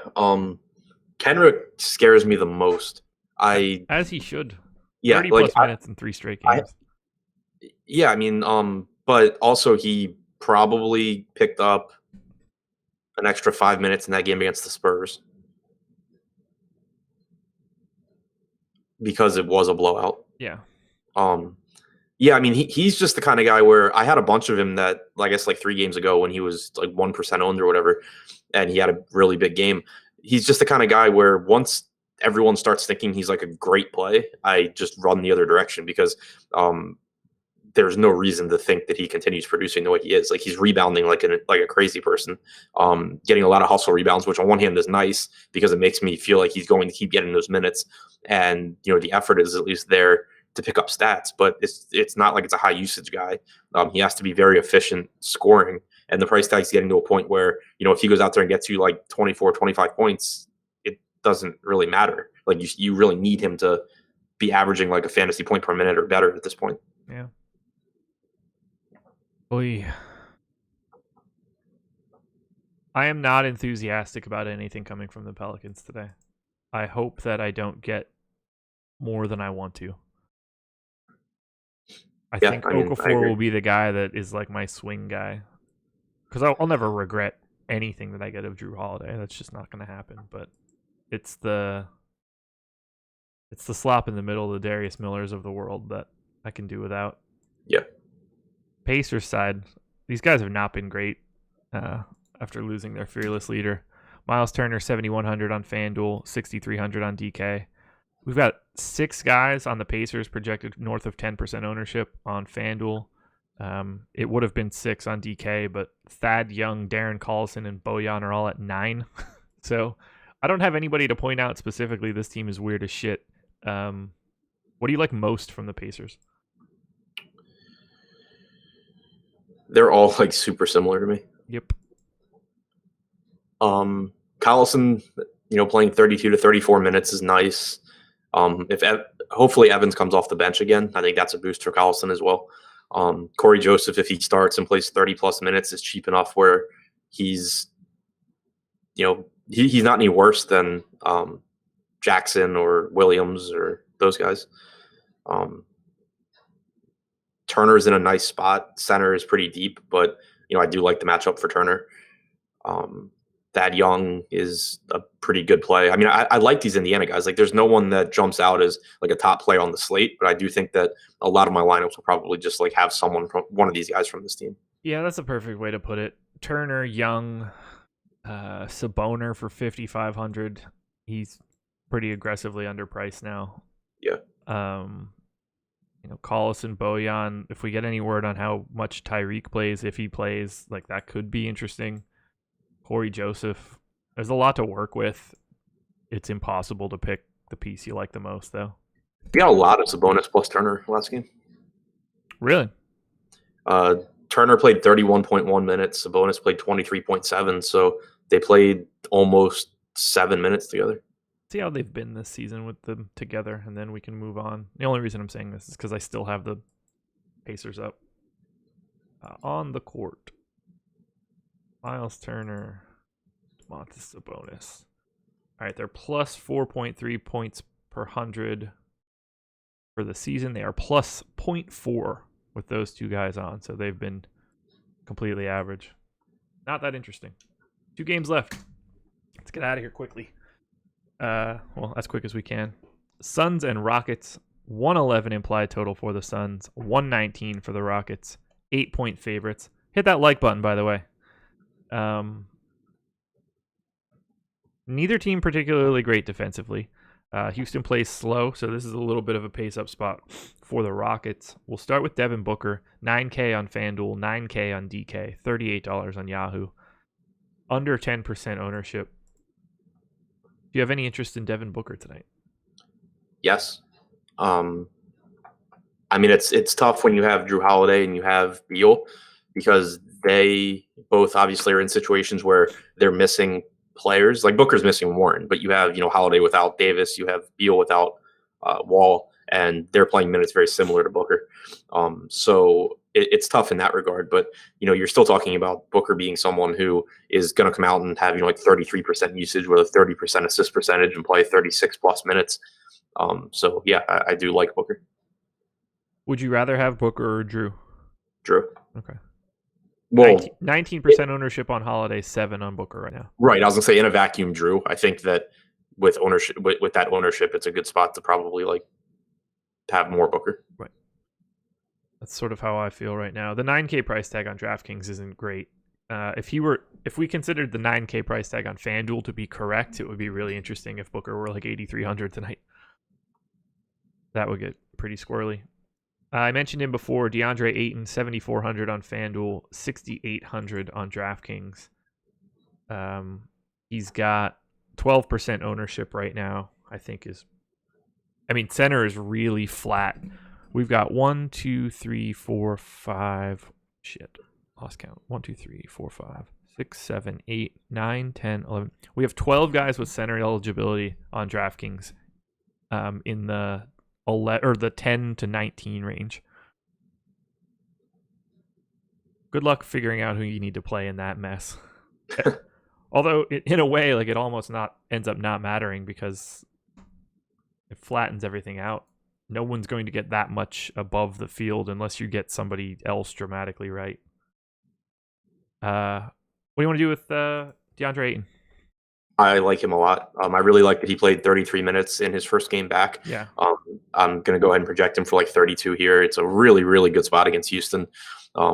Kenrick scares me the most. As he should. Yeah, 30 plus minutes in 3 straight games. I mean, but also he probably picked up an extra 5 minutes in that game against the Spurs because it was a blowout. Yeah. Yeah, I mean, he's just the kind of guy where I had a bunch of him that, I guess, like 3 games ago when he was like 1% owned or whatever, and he had a really big game. He's just the kind of guy where once everyone starts thinking he's like a great play, I just run the other direction because there's no reason to think that he continues producing the way he is. Like he's rebounding like a crazy person, getting a lot of hustle rebounds, which on one hand is nice because it makes me feel like he's going to keep getting those minutes, and the effort is at least there to pick up stats, but it's not like it's a high usage guy. He has to be very efficient scoring, and the price tag's getting to a point where, if he goes out there and gets you like 24, 25 points, it doesn't really matter. Like you really need him to be averaging like a fantasy point per minute or better at this point. Yeah. Oy. I am not enthusiastic about anything coming from the Pelicans today. I hope that I don't get more than I want to. I think Okafor will be the guy that is like my swing guy, because I'll never regret anything that I get of Drew Holiday. That's just not going to happen. But it's the slop in the middle, the Darius Millers of the world that I can do without. Yeah. Pacers side, these guys have not been great after losing their fearless leader. Miles Turner 7,100 on FanDuel, 6,300 on DK. We've got 6 guys on the Pacers projected north of 10% ownership on FanDuel. It would have been 6 on DK, but Thad Young, Darren Collison, and Bojan are all at 9. So I don't have anybody to point out specifically. This team is weird as shit. What do you like most from the Pacers? They're all like super similar to me. Yep. Collison, playing 32 to 34 minutes is nice. Hopefully Evans comes off the bench again, I think that's a boost for Collison as well. Corey Joseph, if he starts and plays 30 plus minutes, is cheap enough where he's not any worse than Jackson or Williams or those guys. Turner's in a nice spot. Center is pretty deep, but I do like the matchup for Turner. Thad Young is a pretty good play. I mean, I like these Indiana guys. Like, there's no one that jumps out as like a top player on the slate, but I do think that a lot of my lineups will probably just like have someone from one of these guys from this team. Yeah, that's a perfect way to put it. Turner, Young, Saboner for 5,500. He's pretty aggressively underpriced now. Yeah. Collison, Bojan. If we get any word on how much Tyreek plays, if he plays, like that could be interesting. Corey Joseph. There's a lot to work with. It's impossible to pick the piece you like the most, though. You got a lot of Sabonis plus Turner last game. Really? Turner played 31.1 minutes. Sabonis played 23.7. So They played almost 7 minutes together. See how they've been this season with them together, and then we can move on. The only reason I'm saying this is because I still have the Pacers up on the court. Miles Turner, Domantas Sabonis. All right, they're plus 4.3 points per 100 for the season. They are plus 0.4 with those two guys on, so they've been completely average. Not that interesting. 2 games left. Let's get out of here quickly. Well, as quick as we can. Suns and Rockets, 111 implied total for the Suns, 119 for the Rockets, 8-point favorites. Hit that like button, by the way. Neither team particularly great defensively. Houston plays slow, so this is a little bit of a pace-up spot for the Rockets. We'll start with Devin Booker, $9K on FanDuel, $9K on DK, $38 on Yahoo. Under 10% ownership. Do you have any interest in Devin Booker tonight? Yes. I mean, it's tough when you have Drew Holiday and you have Beal, because they both obviously are in situations where they're missing players. Like Booker's missing Warren, but you have, Holiday without Davis, you have Beal without Wall, and they're playing minutes very similar to Booker. So it's tough in that regard. But, you're still talking about Booker being someone who is going to come out and have, like 33% usage with a 30% assist percentage and play 36 plus minutes. So, yeah, I do like Booker. Would you rather have Booker or Drew? Drew. Okay. Well, 19% ownership on Holiday, 7 on Booker right now. Right. I was going to say in a vacuum, Drew. I think that with ownership, with that ownership, it's a good spot to probably have more Booker. Right. That's sort of how I feel right now. The 9K price tag on DraftKings isn't great. If we considered the 9K price tag on FanDuel to be correct, it would be really interesting if Booker were like 8,300 tonight. That would get pretty squirrely. I mentioned him before, DeAndre Ayton, 7,400 on FanDuel, 6,800 on DraftKings. He's got 12% ownership right now, center is really flat. We've got 1, 2, 3, 4, 5. Lost count. 1, 2, 3, 4, 5, 6, 7, 8, 9, 10, 11. We have 12 guys with center eligibility on DraftKings in the 10 to 19 range. Good luck figuring out who you need to play in that mess. Although, in a way, it almost ends up not mattering because it flattens everything out. No one's going to get that much above the field unless you get somebody else dramatically right. What do you want to do with DeAndre Ayton? I like him a lot. I really like that he played 33 minutes in his first game back. Yeah. I'm going to go ahead and project him for 32 here. It's a really, really good spot against Houston.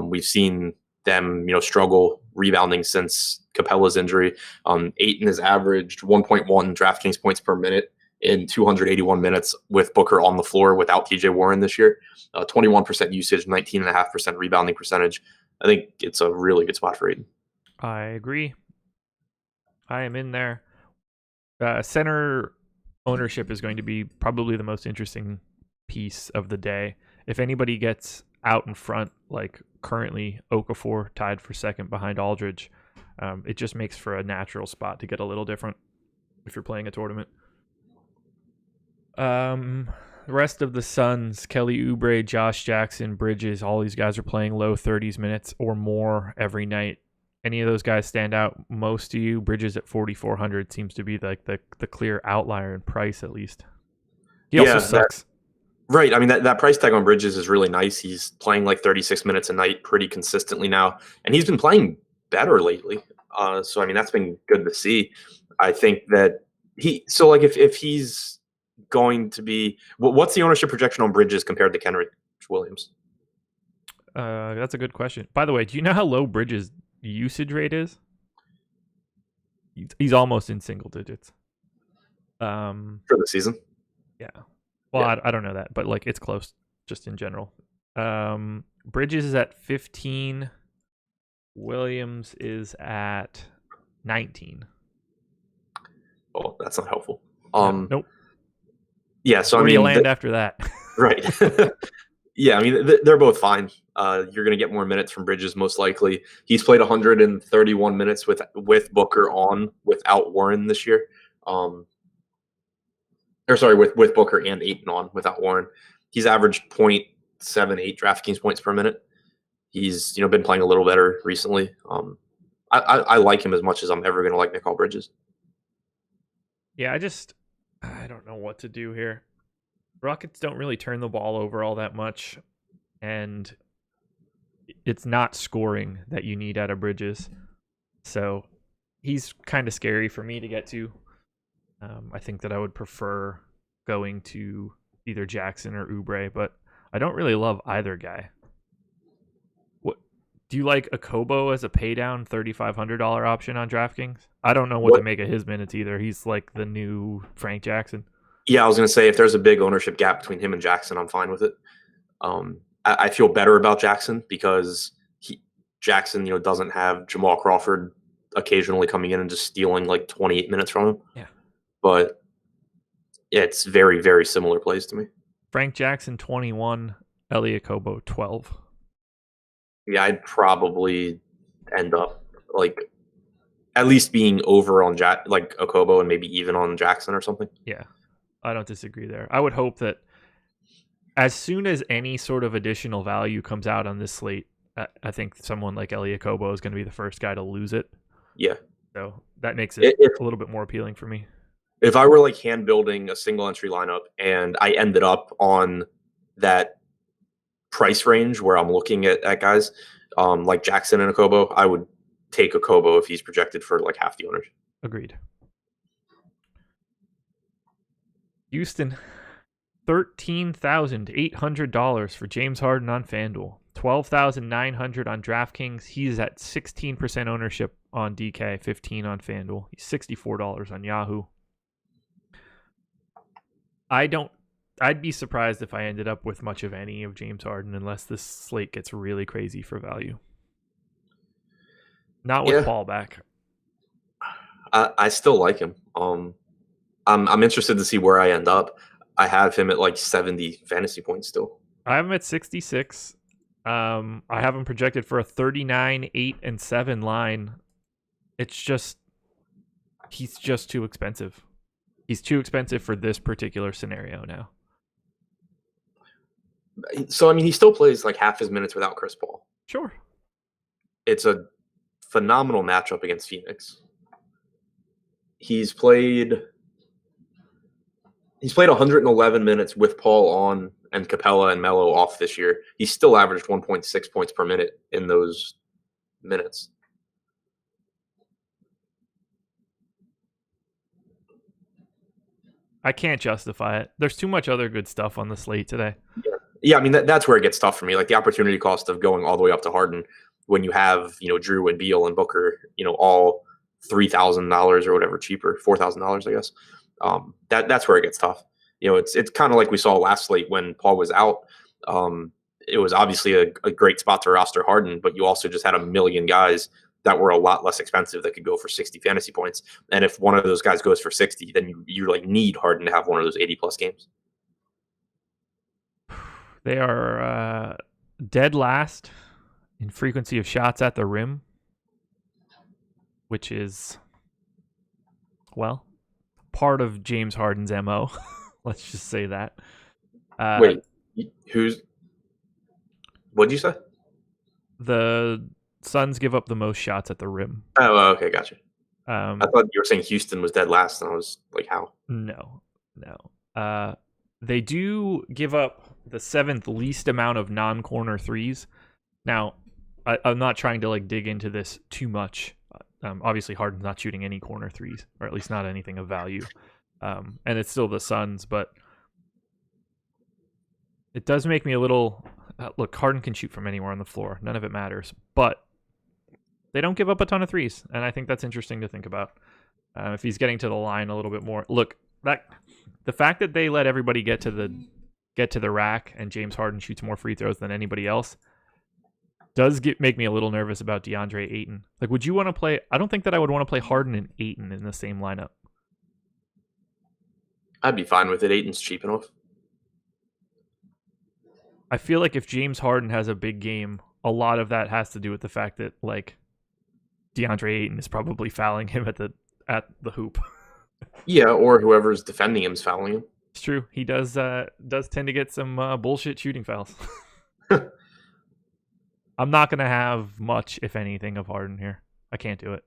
We've seen them, struggle rebounding since Capella's injury. Ayton has averaged 1.1 DraftKings points per minute in 281 minutes with Booker on the floor without TJ Warren this year. 21% usage, 19.5% rebounding percentage. I think it's a really good spot for Ayton. I agree. I am in there. Center ownership is going to be probably the most interesting piece of the day. If anybody gets out in front, like currently Okafor tied for second behind Aldridge, it just makes for a natural spot to get a little different if you're playing a tournament. The rest of the Suns, Kelly Oubre, Josh Jackson, Bridges, all these guys are playing low 30s minutes or more every night. Any of those guys stand out most to you? Bridges at 4,400 seems to be the clear outlier in price, at least. He also sucks. Right. I mean, that price tag on Bridges is really nice. He's playing 36 minutes a night pretty consistently now, and he's been playing better lately. So, that's been good to see. I think that if he's going to be, what's the ownership projection on Bridges compared to Kenrich Williams? That's a good question. By the way, do you know how low Bridges' usage rate is? He's almost in single digits. For the season? Yeah. Well, yeah. I don't know that, but it's close just in general. Bridges is at 15. Williams is at 19. Oh, that's not helpful. Nope. Yeah, so Where do you land after that? Right. Yeah, I mean, they're both fine. You're going to get more minutes from Bridges, most likely. He's played 131 minutes with Booker on without Warren this year. Or sorry, with Booker and Ayton on without Warren. He's averaged 0.78 DraftKings points per minute. He's been playing a little better recently. I like him as much as I'm ever going to like Mikal Bridges. Yeah, I don't know what to do here. Rockets don't really turn the ball over all that much, and it's not scoring that you need out of Bridges. So he's kind of scary for me to get to. I think that I would prefer going to either Jackson or Oubre, but I don't really love either guy. What do you like Okobo as a paydown $3,500 option on DraftKings? I don't know what to make of his minutes either. He's like the new Frank Jackson. Yeah, I was going to say, if there's a big ownership gap between him and Jackson, I'm fine with it. I feel better about Jackson because Jackson, doesn't have Jamal Crawford occasionally coming in and just stealing like 28 minutes from him. Yeah. But it's very, very similar plays to me. Frank Jackson 21, Elie Okobo 12. Yeah, I'd probably end up like at least being over on Okobo and maybe even on Jackson or something. Yeah. I don't disagree there. I would hope that as soon as any sort of additional value comes out on this slate, I think someone like Elie Okobo is going to be the first guy to lose it. Yeah. So that makes it a little bit more appealing for me. If I were like hand building a single entry lineup and I ended up on that price range where I'm looking at guys like Jackson and Okobo, I would take Okobo if he's projected for like half the owners. Agreed. Houston, $13,800 for James Harden on FanDuel. $12,900 on DraftKings. He's at 16% ownership on DK, 15 on FanDuel. He's $64 on Yahoo. I'd be surprised if I ended up with much of any of James Harden unless this slate gets really crazy for value. Not with Paul back. I still like him. I'm interested to see where I end up. I have him at like 70 fantasy points still. I have him at 66. I have him projected for a 39, 8, and 7 line. It's just he's just too expensive. He's too expensive for this particular scenario now. So, I mean, he still plays like half his minutes without Chris Paul. Sure. It's a phenomenal matchup against Phoenix. He's played 111 minutes with Paul on and Capella and Melo off this year. He's still averaged 1.6 points per minute in those minutes. I can't justify it. There's too much other good stuff on the slate today. Yeah, I mean, that's where it gets tough for me. Like the opportunity cost of going all the way up to Harden when you have, Drew and Beal and Booker, all $3,000 or whatever cheaper, $4,000, I guess. That's where it gets tough. It's kind of like we saw last slate when Paul was out. It was obviously a great spot to roster Harden, but you also just had a million guys that were a lot less expensive that could go for 60 fantasy points. And if one of those guys goes for 60, then you like need Harden to have one of those 80 plus games. They are dead last in frequency of shots at the rim, which is, well, part of James Harden's MO. Let's just say that. Wait, what'd you say? The Suns give up the most shots at the rim. Oh, okay, gotcha. I thought you were saying Houston was dead last, and I was like, how? No. They do give up the 7th least amount of non-corner threes. Now, I'm not trying to like dig into this too much. Obviously, Harden's not shooting any corner threes, or at least not anything of value. And it's still the Suns, but it does make me a little... look, Harden can shoot from anywhere on the floor. None of it matters. But they don't give up a ton of threes, and I think that's interesting to think about. If he's getting to the line a little bit more. Look, the fact that they let everybody get to the rack and James Harden shoots more free throws than anybody else does make me a little nervous about DeAndre Ayton. Like, would you want to play... I don't think that I would want to play Harden and Ayton in the same lineup. I'd be fine with it. Ayton's cheap enough. I feel like if James Harden has a big game, a lot of that has to do with the fact that like DeAndre Ayton is probably fouling him at the hoop. Yeah, or whoever's defending him is fouling him. It's true. He does tend to get some bullshit shooting fouls. I'm not going to have much, if anything, of Harden here. I can't do it.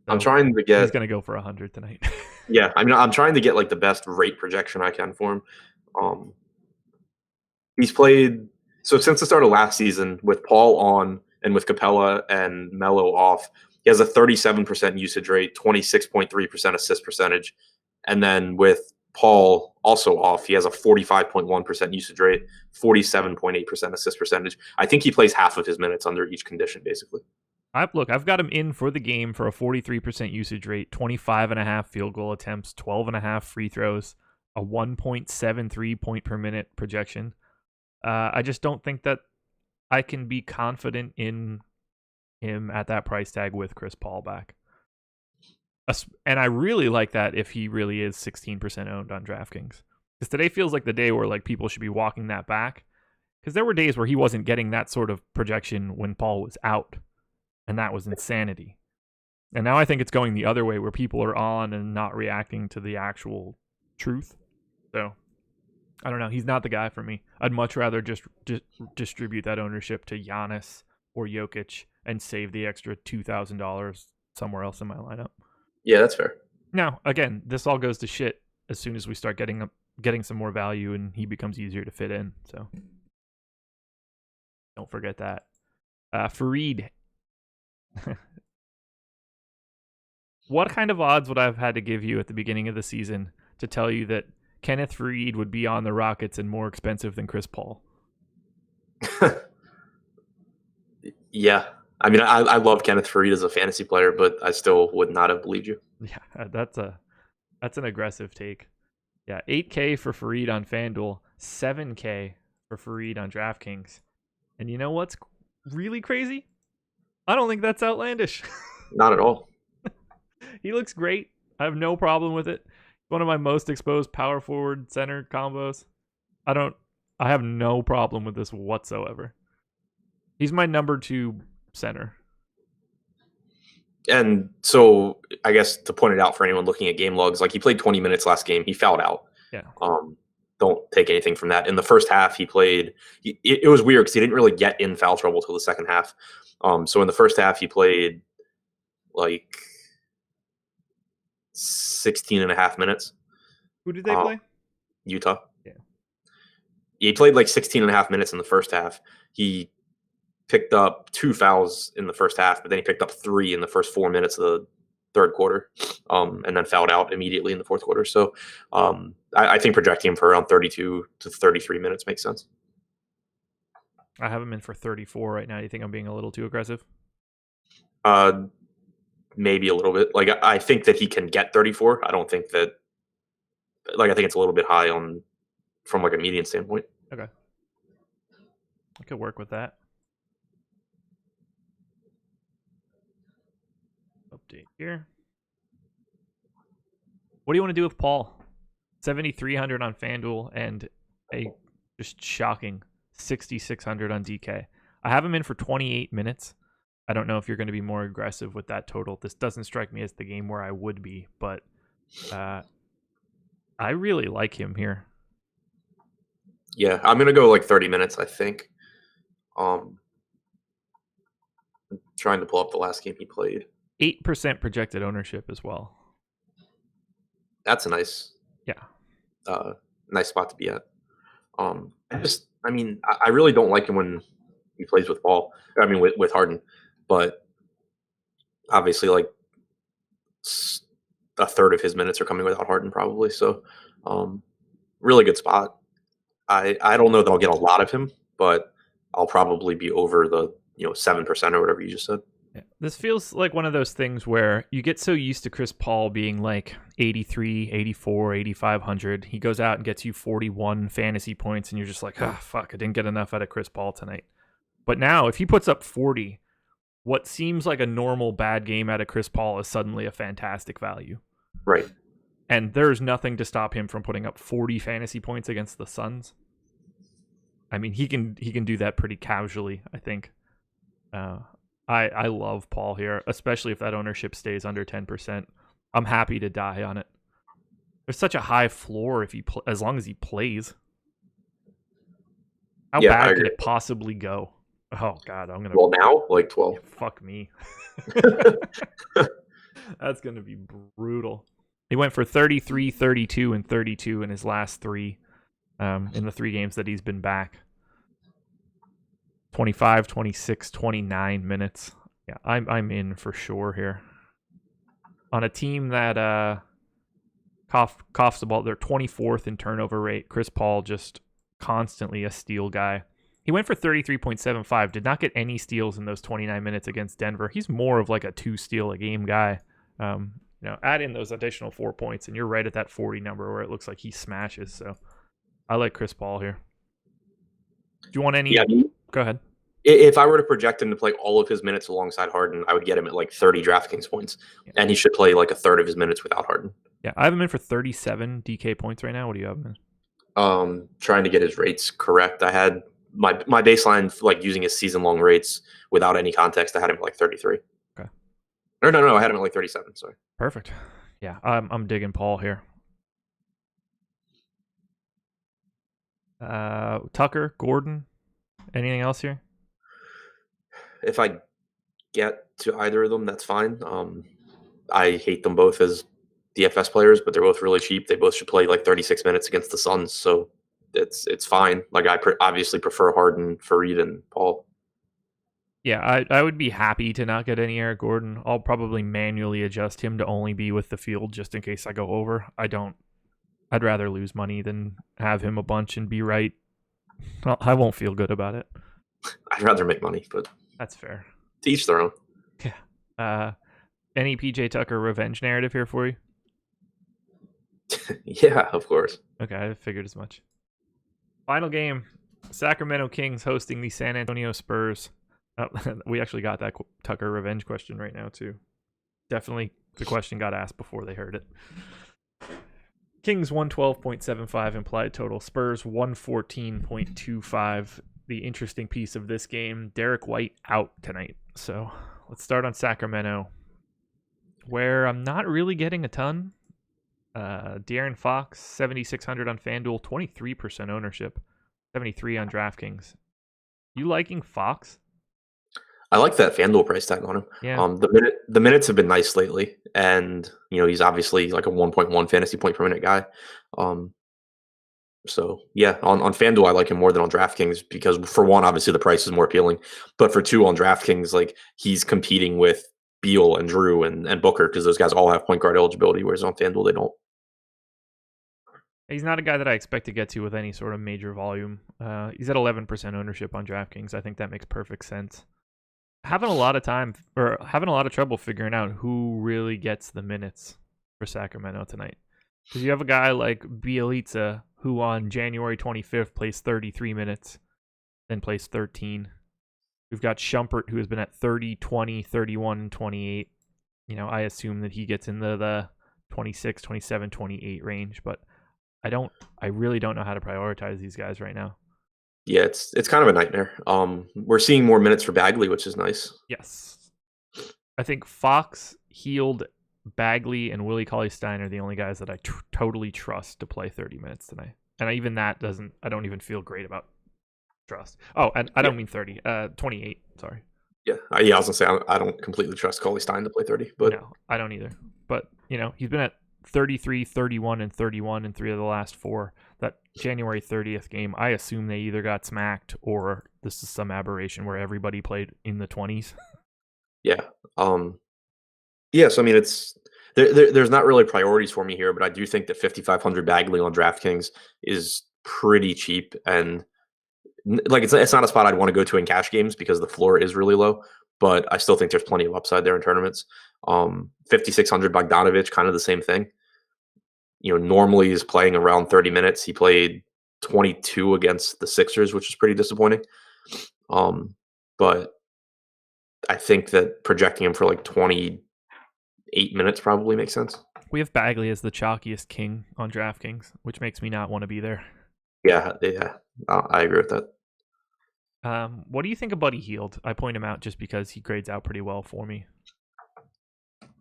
So I'm trying to get. He's going to go for 100 tonight. Yeah, I mean, I'm trying to get like the best rate projection I can for him. He's played since the start of last season with Paul on and with Capella and Melo off. He has a 37% usage rate, 26.3% assist percentage, and then with Paul also off, he has a 45.1% usage rate, 47.8% assist percentage. I think he plays half of his minutes under each condition, basically. I've got him in for the game for a 43% usage rate, 25.5 field goal attempts, 12.5 free throws, a 1.73 point per minute projection. I just don't think that I can be confident in him at that price tag with Chris Paul back. And I really like that if he really is 16% owned on DraftKings. Because today feels like the day where like people should be walking that back. Because there were days where he wasn't getting that sort of projection when Paul was out. And that was insanity. And now I think it's going the other way where people are on and not reacting to the actual truth. So, I don't know. He's not the guy for me. I'd much rather just distribute that ownership to Giannis or Jokic and save the extra $2,000 somewhere else in my lineup. Yeah, that's fair. Now, again, this all goes to shit as soon as we start getting some more value and he becomes easier to fit in. So, don't forget that. Fareed. What kind of odds would I have had to give you at the beginning of the season to tell you that Kenneth Faried would be on the Rockets and more expensive than Chris Paul? Yeah. I mean, I love Kenneth Faried as a fantasy player, but I still would not have believed you. Yeah, that's an aggressive take. Yeah, 8K for Faried on FanDuel, 7K for Faried on DraftKings. And you know what's really crazy? I don't think that's outlandish. Not at all. He looks great. I have no problem with it. One of my most exposed power forward center combos. I have no problem with this whatsoever. He's my number 2 center. And so I guess to point it out for anyone looking at game logs, like he played 20 minutes last game. He fouled out. Yeah. Don't take anything from that. In the first half, he played. It was weird because he didn't really get in foul trouble till the second half. So in the first half, he played like 16 and a half minutes. Who did they play? Utah. Yeah. He played like 16 and a half minutes in the first half. He picked up 2 fouls in the first half, but then he picked up 3 in the first 4 minutes of the third quarter, and then fouled out immediately in the fourth quarter. So I think projecting him for around 32 to 33 minutes makes sense. I have him in for 34 right now. Do you think I'm being a little too aggressive? Maybe a little bit. Like I think that he can get 34. I don't think that. Like I think it's a little bit high from like a median standpoint. Okay, I could work with that. Update here. What do you want to do with Paul? 7,300 on FanDuel and a just shocking 6,600 on DK. I have him in for 28 minutes. I don't know if you're going to be more aggressive with that total. This doesn't strike me as the game where I would be, but I really like him here. Yeah, I'm going to go like 30 minutes, I think. I'm trying to pull up the last game he played. 8% projected ownership as well. That's a nice spot to be at. I really don't like him when he plays with Paul. I mean, with Harden, but obviously, like a third of his minutes are coming without Harden, probably. So, really good spot. I don't know that I'll get a lot of him, but I'll probably be over the 7% or whatever you just said. Yeah. This feels like one of those things where you get so used to Chris Paul being like 83, 84, 8,500. He goes out and gets you 41 fantasy points, and you're just like, fuck, I didn't get enough out of Chris Paul tonight. But now, if he puts up 40, what seems like a normal bad game out of Chris Paul is suddenly a fantastic value. Right. And there's nothing to stop him from putting up 40 fantasy points against the Suns. I mean, he can do that pretty casually, I think. I love Paul here, especially if that ownership stays under 10%. I'm happy to die on it. There's such a high floor if as long as he plays. How bad could it possibly go? Oh God, I'm gonna. Well, now like 12. Yeah, fuck me. That's gonna be brutal. He went for 33, 32, and 32 in his last three, in the 3 games that he's been back. 25, 26, 29 minutes. Yeah, I'm in for sure here. On a team that coughs the ball, they're 24th in turnover rate. Chris Paul just constantly a steal guy. He went for 33.75, did not get any steals in those 29 minutes against Denver. He's more of like a 2 steal a game guy. Add in those additional 4 points, and you're right at that 40 number where it looks like he smashes. So I like Chris Paul here. Do you want any? Yeah, go ahead. If I were to project him to play all of his minutes alongside Harden, I would get him at like 30 DraftKings points. Yeah. And he should play like a third of his minutes without Harden. Yeah, I have him in for 37 DK points right now. What do you have him in? Trying to get his rates correct. I had my baseline, like using his season-long rates without any context, I had him at like 33. Okay. Or no, I had him at like 37, sorry. Perfect. Yeah, I'm digging Paul here. Tucker, Gordon, anything else here? If I get to either of them, that's fine. I hate them both as DFS players, but they're both really cheap. They both should play like 36 minutes against the Suns, so it's fine. Like I obviously prefer Harden, Fareed, and Paul. Yeah, I would be happy to not get any Eric Gordon. I'll probably manually adjust him to only be with the field just in case I go over. I'd rather lose money than have him a bunch and be right. I won't feel good about it. I'd rather make money, but that's fair. To each their own. Yeah. Any PJ Tucker revenge narrative here for you? Yeah, of course. Okay, I figured as much. Final game. Sacramento Kings hosting the San Antonio Spurs. We actually got that Tucker revenge question right now, too. Definitely the question got asked before they heard it. Kings 112.75 implied total. Spurs 114.25. The interesting piece of this game, Derek White out tonight. So let's start on Sacramento, where I'm not really getting a ton. De'Aaron Fox, 7,600 on FanDuel, 23% ownership, 73 on DraftKings. You liking Fox? I like that FanDuel price tag on him. Yeah. The minutes have been nice lately, and he's obviously like a 1.1 fantasy point per minute guy. So yeah, on FanDuel I like him more than on DraftKings because for one, obviously the price is more appealing, but for two, on DraftKings, like he's competing with Beal and Drew and Booker because those guys all have point guard eligibility, whereas on FanDuel they don't. He's not a guy that I expect to get to with any sort of major volume. He's at 11% ownership on DraftKings. I think that makes perfect sense. Having a lot of trouble figuring out who really gets the minutes for Sacramento tonight. Because you have a guy like Bielitsa who on January 25th plays 33 minutes, then plays 13. We've got Shumpert who has been at 30, 20, 31, and 28. I assume that he gets into the 26, 27, 28 range, but I really don't know how to prioritize these guys right now. Yeah, it's kind of a nightmare. We're seeing more minutes for Bagley, which is nice. Yes. I think Fox, Heald, Bagley, and Willie Cauley-Stein are the only guys that I totally trust to play 30 minutes tonight. And even that I don't even feel great about trust. Oh, and I don't mean 30, 28, sorry. Yeah, I was going to say, I don't completely trust Cauley-Stein to play 30. But no, I don't either. But, he's been at 33, 31, and 31 in 3 of the last 4. That January 30th game, I assume they either got smacked or this is some aberration where everybody played in the 20s. Yeah. Yeah, so I mean, there's not really priorities for me here, but I do think that 5,500 Bagley on DraftKings is pretty cheap, and like it's not a spot I'd want to go to in cash games because the floor is really low, but I still think there's plenty of upside there in tournaments. 5,600 Bogdanovic, kind of the same thing. Normally is playing around 30 minutes. He played 22 against the Sixers, which is pretty disappointing. But I think that projecting him for like 28 minutes probably makes sense. We have Bagley as the chalkiest king on DraftKings, which makes me not want to be there. Yeah, I agree with that. What do you think of Buddy Hield? I point him out just because he grades out pretty well for me.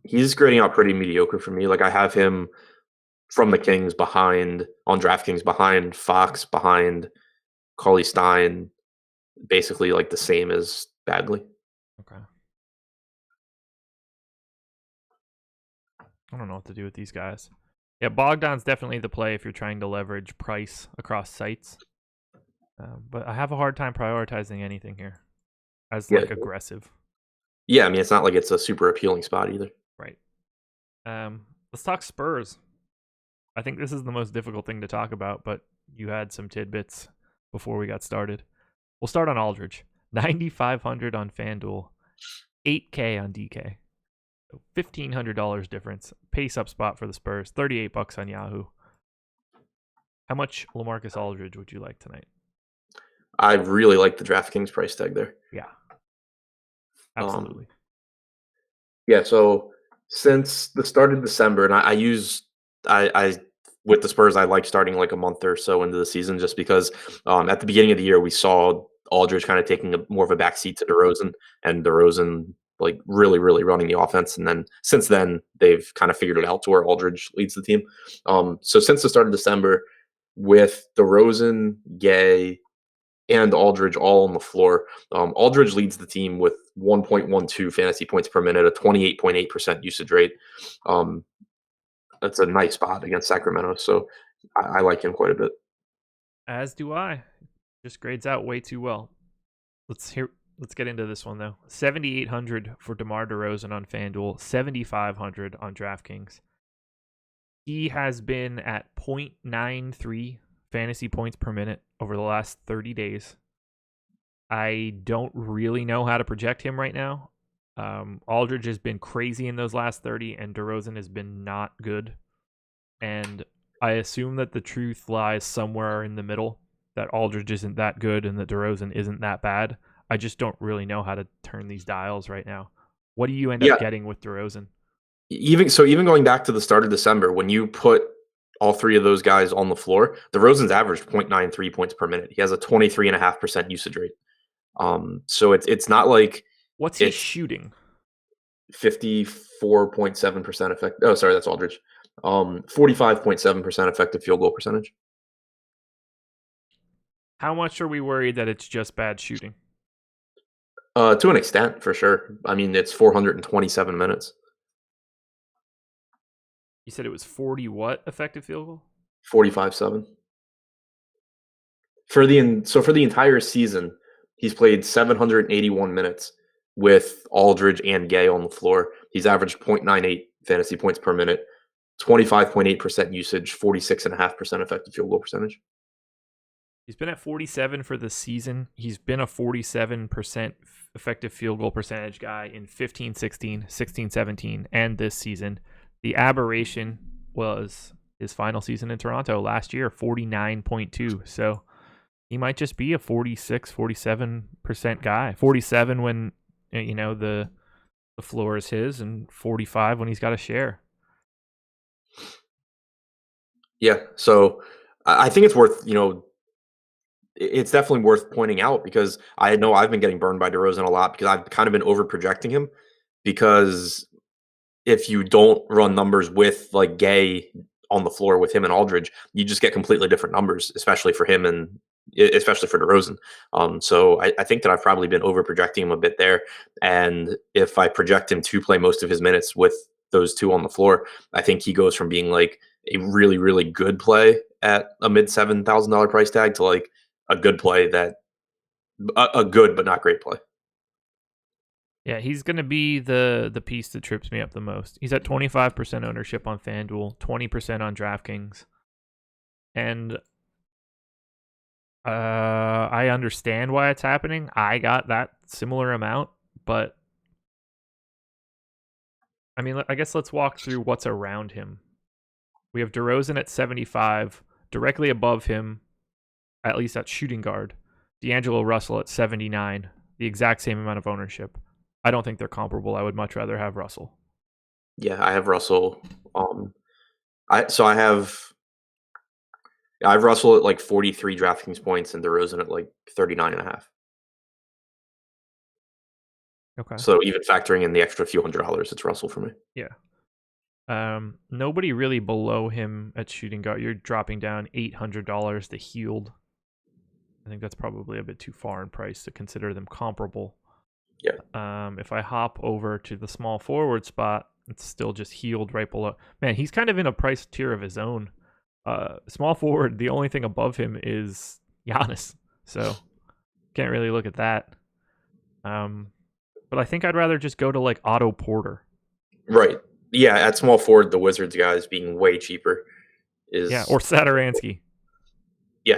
He's grading out pretty mediocre for me. Like I have him from the Kings behind on DraftKings, behind Fox, behind Cauley Stein, basically like the same as Bagley. Okay. I don't know what to do with these guys. Yeah, Bogdan's definitely the play if you're trying to leverage price across sites. But I have a hard time prioritizing anything here as like aggressive. Yeah, I mean it's not like it's a super appealing spot either. Right. Let's talk Spurs. I think this is the most difficult thing to talk about, but you had some tidbits before we got started. We'll start on Aldridge. 9,500 on FanDuel, 8K on DK. So $1,500 difference. Pace up spot for the Spurs. $38 on Yahoo. How much LaMarcus Aldridge would you like tonight? I really like the DraftKings price tag there. Yeah. Absolutely. Yeah, so since the start of December, and I with the Spurs, I like starting like a month or so into the season just because at the beginning of the year we saw Aldridge kind of taking more of a backseat to DeRozan, and DeRozan like really, really running the offense. And then since then, they've kind of figured it out to where Aldridge leads the team. So since the start of December, with DeRozan, Gay, and Aldridge all on the floor, Aldridge leads the team with 1.12 fantasy points per minute, a 28.8% usage rate. That's a nice spot against Sacramento, so I like him quite a bit. As do I. Just grades out way too well. Let's get into this one though. 7,800 for DeMar DeRozan on FanDuel, 7,500 on DraftKings. He has been at 0.93 fantasy points per minute over the last 30 days. I don't really know how to project him right now. Aldridge has been crazy in those last 30, and DeRozan has been not good. And I assume that the truth lies somewhere in the middle, that Aldridge isn't that good and that DeRozan isn't that bad. I just don't really know how to turn these dials right now. What do you end up getting with DeRozan? Even going back to the start of December, when you put all three of those guys on the floor, DeRozan's averaged 0.93 points per minute. He has a 23.5% usage rate. So it's not like what's he shooting? 54.7% effect. Oh, sorry, that's Aldridge. 45.7% effective field goal percentage. How much are we worried that it's just bad shooting? To an extent, for sure. I mean, it's 427 minutes. You said it was 40 what effective field goal? 45.7. For the entire season, he's played 781 minutes with Aldridge and Gay on the floor. He's averaged 0.98 fantasy points per minute, 25.8% usage, 46.5% effective field goal percentage. He's been at 47 for the season. He's been a 47% effective field goal percentage guy in 15-16, 16-17, and this season. The aberration was his final season in Toronto last year, 49.2. So he might just be a 46, 47% guy. 47 when the floor is his, and 45 when he's got a share. Yeah, so I think it's worth, it's definitely worth pointing out because I know I've been getting burned by DeRozan a lot because I've kind of been over projecting him, because if you don't run numbers with like Gay on the floor with him and Aldridge, you just get completely different numbers, especially for him and especially for DeRozan. So I think that I've probably been over projecting him a bit there. And if I project him to play most of his minutes with those two on the floor, I think he goes from being like a really, really good play at a mid $7,000 price tag to like a good play a good but not great play. Yeah, he's going to be the piece that trips me up the most. He's at 25% ownership on FanDuel, 20% on DraftKings. And I understand why it's happening. I got that similar amount, but I mean, I guess let's walk through what's around him. We have DeRozan at 75, directly above him, at least at shooting guard, D'Angelo Russell at 79, the exact same amount of ownership. I don't think they're comparable. I would much rather have Russell. Yeah, I have Russell. I have Russell at like 43 DraftKings points and DeRozan at like 39.5. Okay. So even factoring in the extra few $100s, it's Russell for me. Yeah. Nobody really below him at shooting guard. You're dropping down $800 to Healed. I think that's probably a bit too far in price to consider them comparable. Yeah. If I hop over to the small forward spot, it's still just Healed right below. Man, he's kind of in a price tier of his own. Small forward, the only thing above him is Giannis. So can't really look at that. But I think I'd rather just go to like Otto Porter. Right. Yeah, at small forward, the Wizards guys being way cheaper is... Yeah, or Satoransky. Yeah,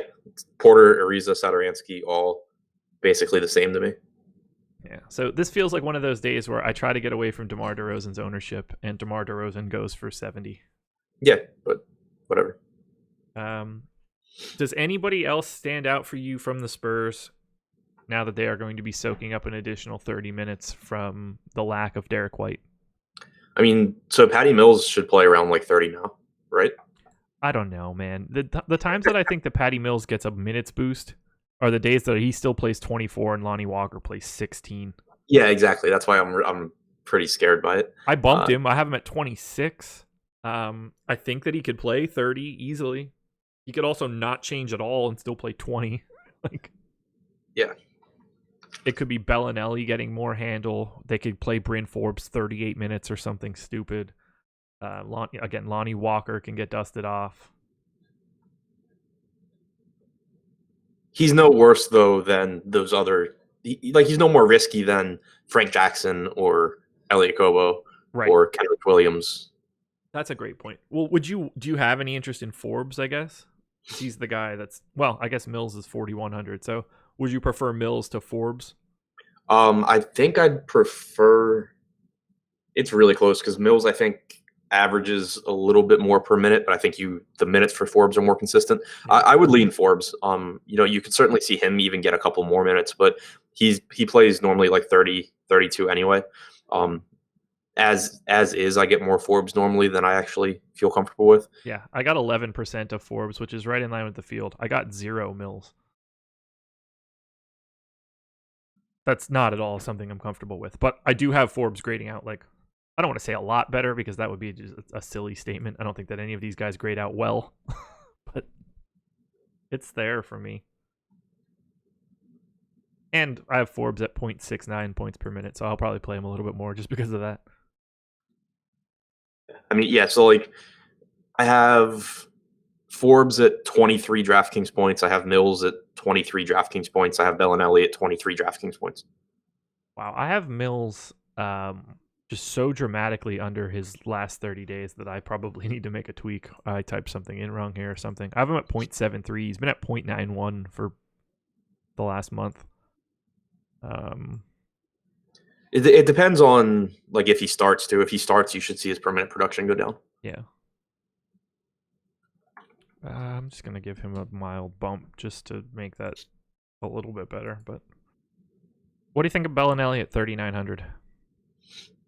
Porter, Ariza, Satoransky, all basically the same to me. Yeah, so this feels like one of those days where I try to get away from DeMar DeRozan's ownership, and DeMar DeRozan goes for 70. Yeah, but whatever. Does anybody else stand out for you from the Spurs now that they are going to be soaking up an additional 30 minutes from the lack of Derek White? I mean, so Patty Mills should play around like 30 now, right? I don't know, man. The times that I think that Patty Mills gets a minutes boost are the days that he still plays 24 and Lonnie Walker plays 16. Yeah, exactly. That's why I'm pretty scared by it. I bumped him. I have him at 26. I think that he could play 30 easily. He could also not change at all and still play 20. Yeah. It could be Bellinelli getting more handle. They could play Bryn Forbes 38 minutes or something stupid. Lonnie Walker can get dusted off. He's no worse, though, than those other... he's no more risky than Frank Jackson or Elliot Kobo or Kendrick Williams. That's a great point. Well, do you have any interest in Forbes, I guess? He's the guy that's... Well, I guess Mills is 4,100, so would you prefer Mills to Forbes? I think I'd prefer... It's really close because Mills, I think, averages a little bit more per minute, but I think the minutes for Forbes are more consistent. Yeah. I would lean Forbes. You could certainly see him even get a couple more minutes, but he plays normally like 30, 32 anyway. As is, I get more Forbes normally than I actually feel comfortable with. Yeah, I got 11% of Forbes, which is right in line with the field. I got 0 Mills. That's not at all something I'm comfortable with, but I do have Forbes grading out like... I don't want to say a lot better because that would be just a silly statement. I don't think that any of these guys grade out well, but it's there for me. And I have Forbes at 0.69 points per minute, so I'll probably play him a little bit more just because of that. I mean, yeah, so like I have Forbes at 23 DraftKings points. I have Mills at 23 DraftKings points. I have Bellinelli at 23 DraftKings points. Wow, I have Mills just so dramatically under his last 30 days that I probably need to make a tweak. I typed something in wrong here or something. I have him at 0.73. He's been at 0.91 for the last month. It depends on like if he starts to. If he starts, you should see his per minute production go down. Yeah. I'm just going to give him a mild bump just to make that a little bit better. But what do you think of Bellinelli at 3,900?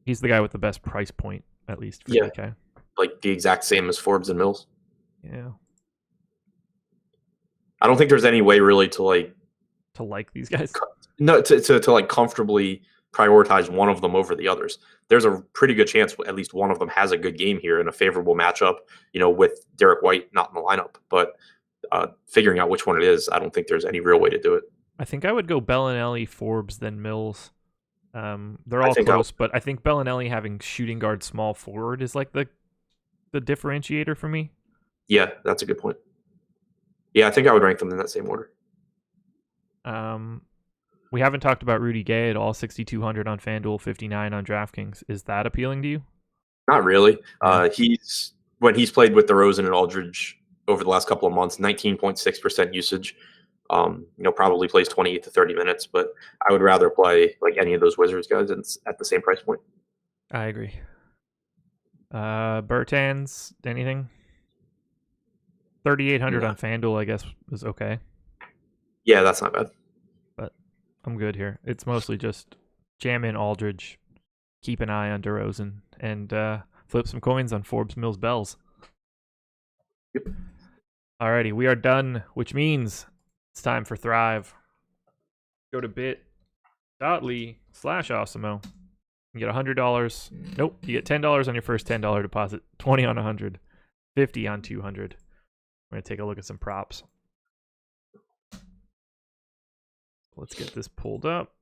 He's the guy with the best price point, at least for DK. Like the exact same as Forbes and Mills. Yeah. I don't think there's any way really to like these guys. No, to like comfortably prioritize one of them over the others. There's a pretty good chance at least one of them has a good game here in a favorable matchup, with Derek White not in the lineup. But figuring out which one it is, I don't think there's any real way to do it. I think I would go Bellinelli, Forbes, then Mills. They're all close, but I think Bellinelli having shooting guard small forward is like the differentiator for me. Yeah, that's a good point. Yeah, I think I would rank them in that same order. We haven't talked about Rudy Gay at all. 6,200 on FanDuel, 59 on DraftKings. Is that appealing to you? Not really. When he's played with DeRozan and Aldridge over the last couple of months, 19.6% usage. Probably plays 28 to 30 minutes, but I would rather play like any of those Wizards guys at the same price point. I agree. Bertans, anything? 3,800 on FanDuel, I guess, is okay. Yeah, that's not bad. But I'm good here. It's mostly just jam in Aldridge, keep an eye on DeRozan, and flip some coins on Forbes, Mills, Bells. Yep. Alrighty, we are done, which means it's time for Thrive. Go to .ly/Awesemo. You get $100. Nope, you get $10 on your first $10 deposit, 20 on 100, 50 on 200. We're going to take a look at some props. Let's get this pulled up.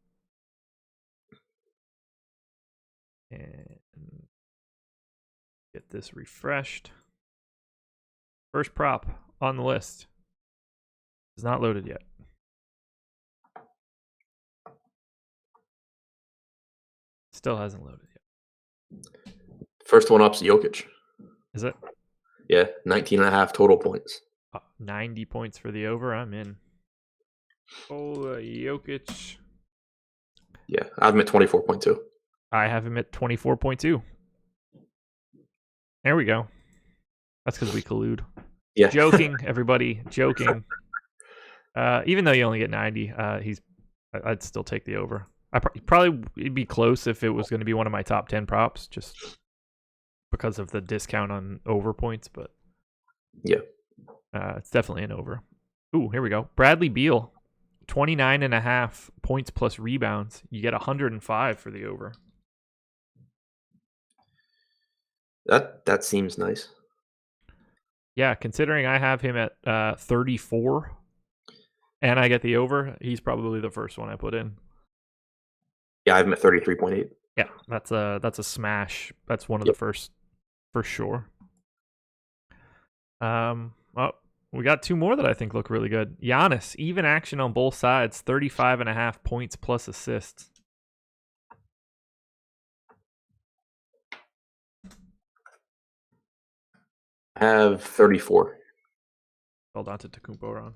And get this refreshed. First prop on the list is not loaded yet. Still hasn't loaded yet. First one up's Jokic. Is it? Yeah, 19.5 total points. 90 points for the over. I'm in. Jokic. Yeah, I have him at 24.2. I have him at 24.2. There we go. That's because we collude. Yeah. Joking, everybody. Joking. Even though you only get 90, I'd still take the over. It'd be close if it was going to be one of my top 10 props, just because of the discount on over points. But yeah, it's definitely an over. Ooh, here we go. Bradley Beal, 29.5 points plus rebounds. You get 105 for the over. That seems nice. Yeah, considering I have him at 34 and I get the over, he's probably the first one I put in. Yeah, I have him at 33.8. Yeah, that's a smash. That's one of the first for sure. Well, we got two more that I think look really good. Giannis, even action on both sides, 35.5 points plus assists. I have 34. Hold on to Antetokounmpo wrong.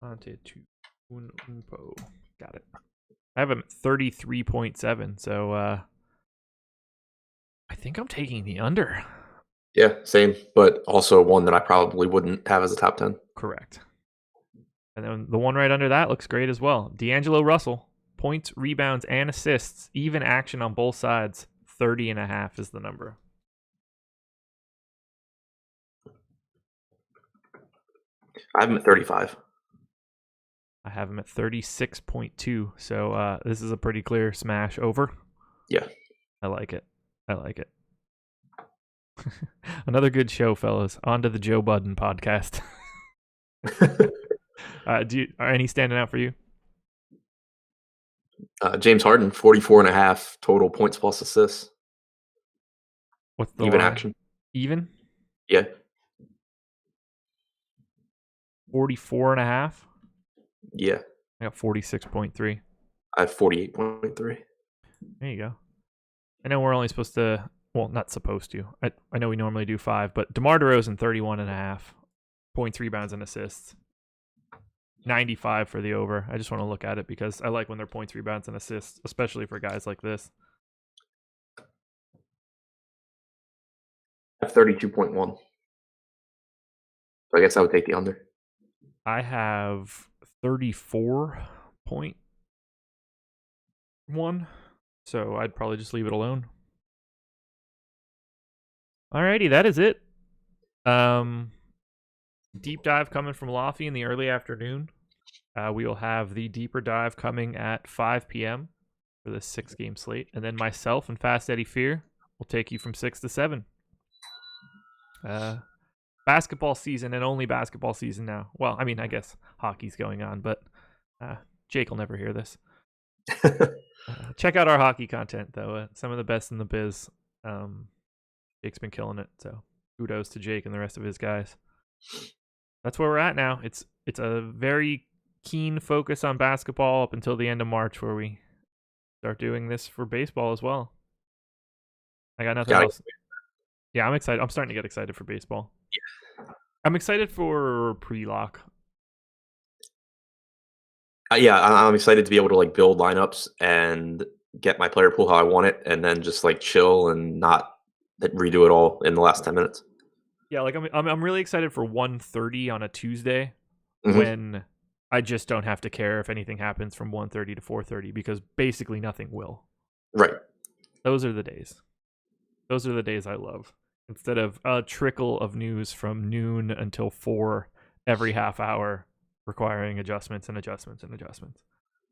Antetokounmpo. Got it. I have him at 33.7, so I think I'm taking the under. Yeah, same, but also one that I probably wouldn't have as a top 10. Correct. And then the one right under that looks great as well. D'Angelo Russell, points, rebounds, and assists, even action on both sides, 30.5 is the number. I have him at 35. I have him at 36.2, so this is a pretty clear smash over. Yeah. I like it. Another good show, fellas. On to the Joe Budden podcast. Are any standing out for you? James Harden, 44.5 total points plus assists. What's the even line? Action? Even? Yeah. 44.5? Yeah. I got 46.3. I have 48.3. There you go. I know we're only supposed to, well, not supposed to. I know we normally do 5, but DeMar DeRozan, 31.5 points, rebounds, and assists. 95 for the over. I just want to look at it because I like when they're points, rebounds, and assists, especially for guys like this. I have 32.1. So I guess I would take the under. I have 34.1, so I'd probably just leave it alone. Alrighty, that is it. Deep dive coming from Lofty in the early afternoon. We will have the deeper dive coming at 5 p.m. for this 6-game slate. And then myself and Fast Eddie Fear will take you from 6 to 7. Basketball season and only basketball season now. Well, I mean, I guess hockey's going on, but Jake will never hear this. Check out our hockey content, though. Some of the best in the biz. Jake's been killing it, so kudos to Jake and the rest of his guys. That's where we're at now. It's a very keen focus on basketball up until the end of March, where we start doing this for baseball as well. I got nothing else. Yeah, I'm excited. I'm starting to get excited for baseball. Yeah. I'm excited for pre-lock. Yeah, I'm excited to be able to like build lineups and get my player pool how I want it, and then just like chill and not redo it all in the last 10 minutes. Yeah, like I'm really excited for 1:30 on a Tuesday when I just don't have to care if anything happens from 1:30 to 4:30 because basically nothing will. Right. Those are the days. Those are the days I love. Instead of a trickle of news from noon until 4 every half hour requiring adjustments and adjustments and adjustments.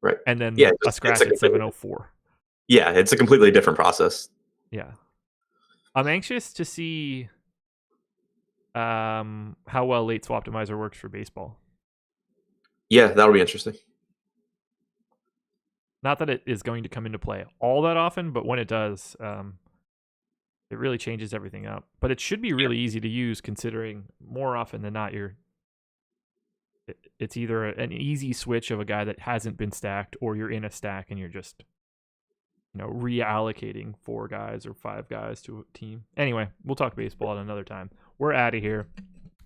Right. and then Yeah, a scratch at 704. Yeah, it's a completely different process. Yeah. I'm anxious to see how well late swap optimizer works for baseball. Yeah, that'll be interesting. Not that it is going to come into play all that often, but when it does, it really changes everything up. But it should be really easy to use, considering more often than not, it's either an easy switch of a guy that hasn't been stacked, or you're in a stack and you're just reallocating 4 guys or 5 guys to a team. Anyway, we'll talk baseball at another time. We're out of here.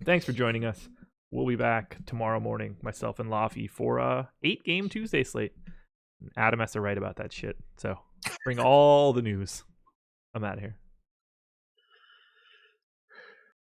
Thanks for joining us. We'll be back tomorrow morning, myself and Laffy, for a 8-game Tuesday slate. Adam has to write about that shit, so bring all the news. I'm out of here.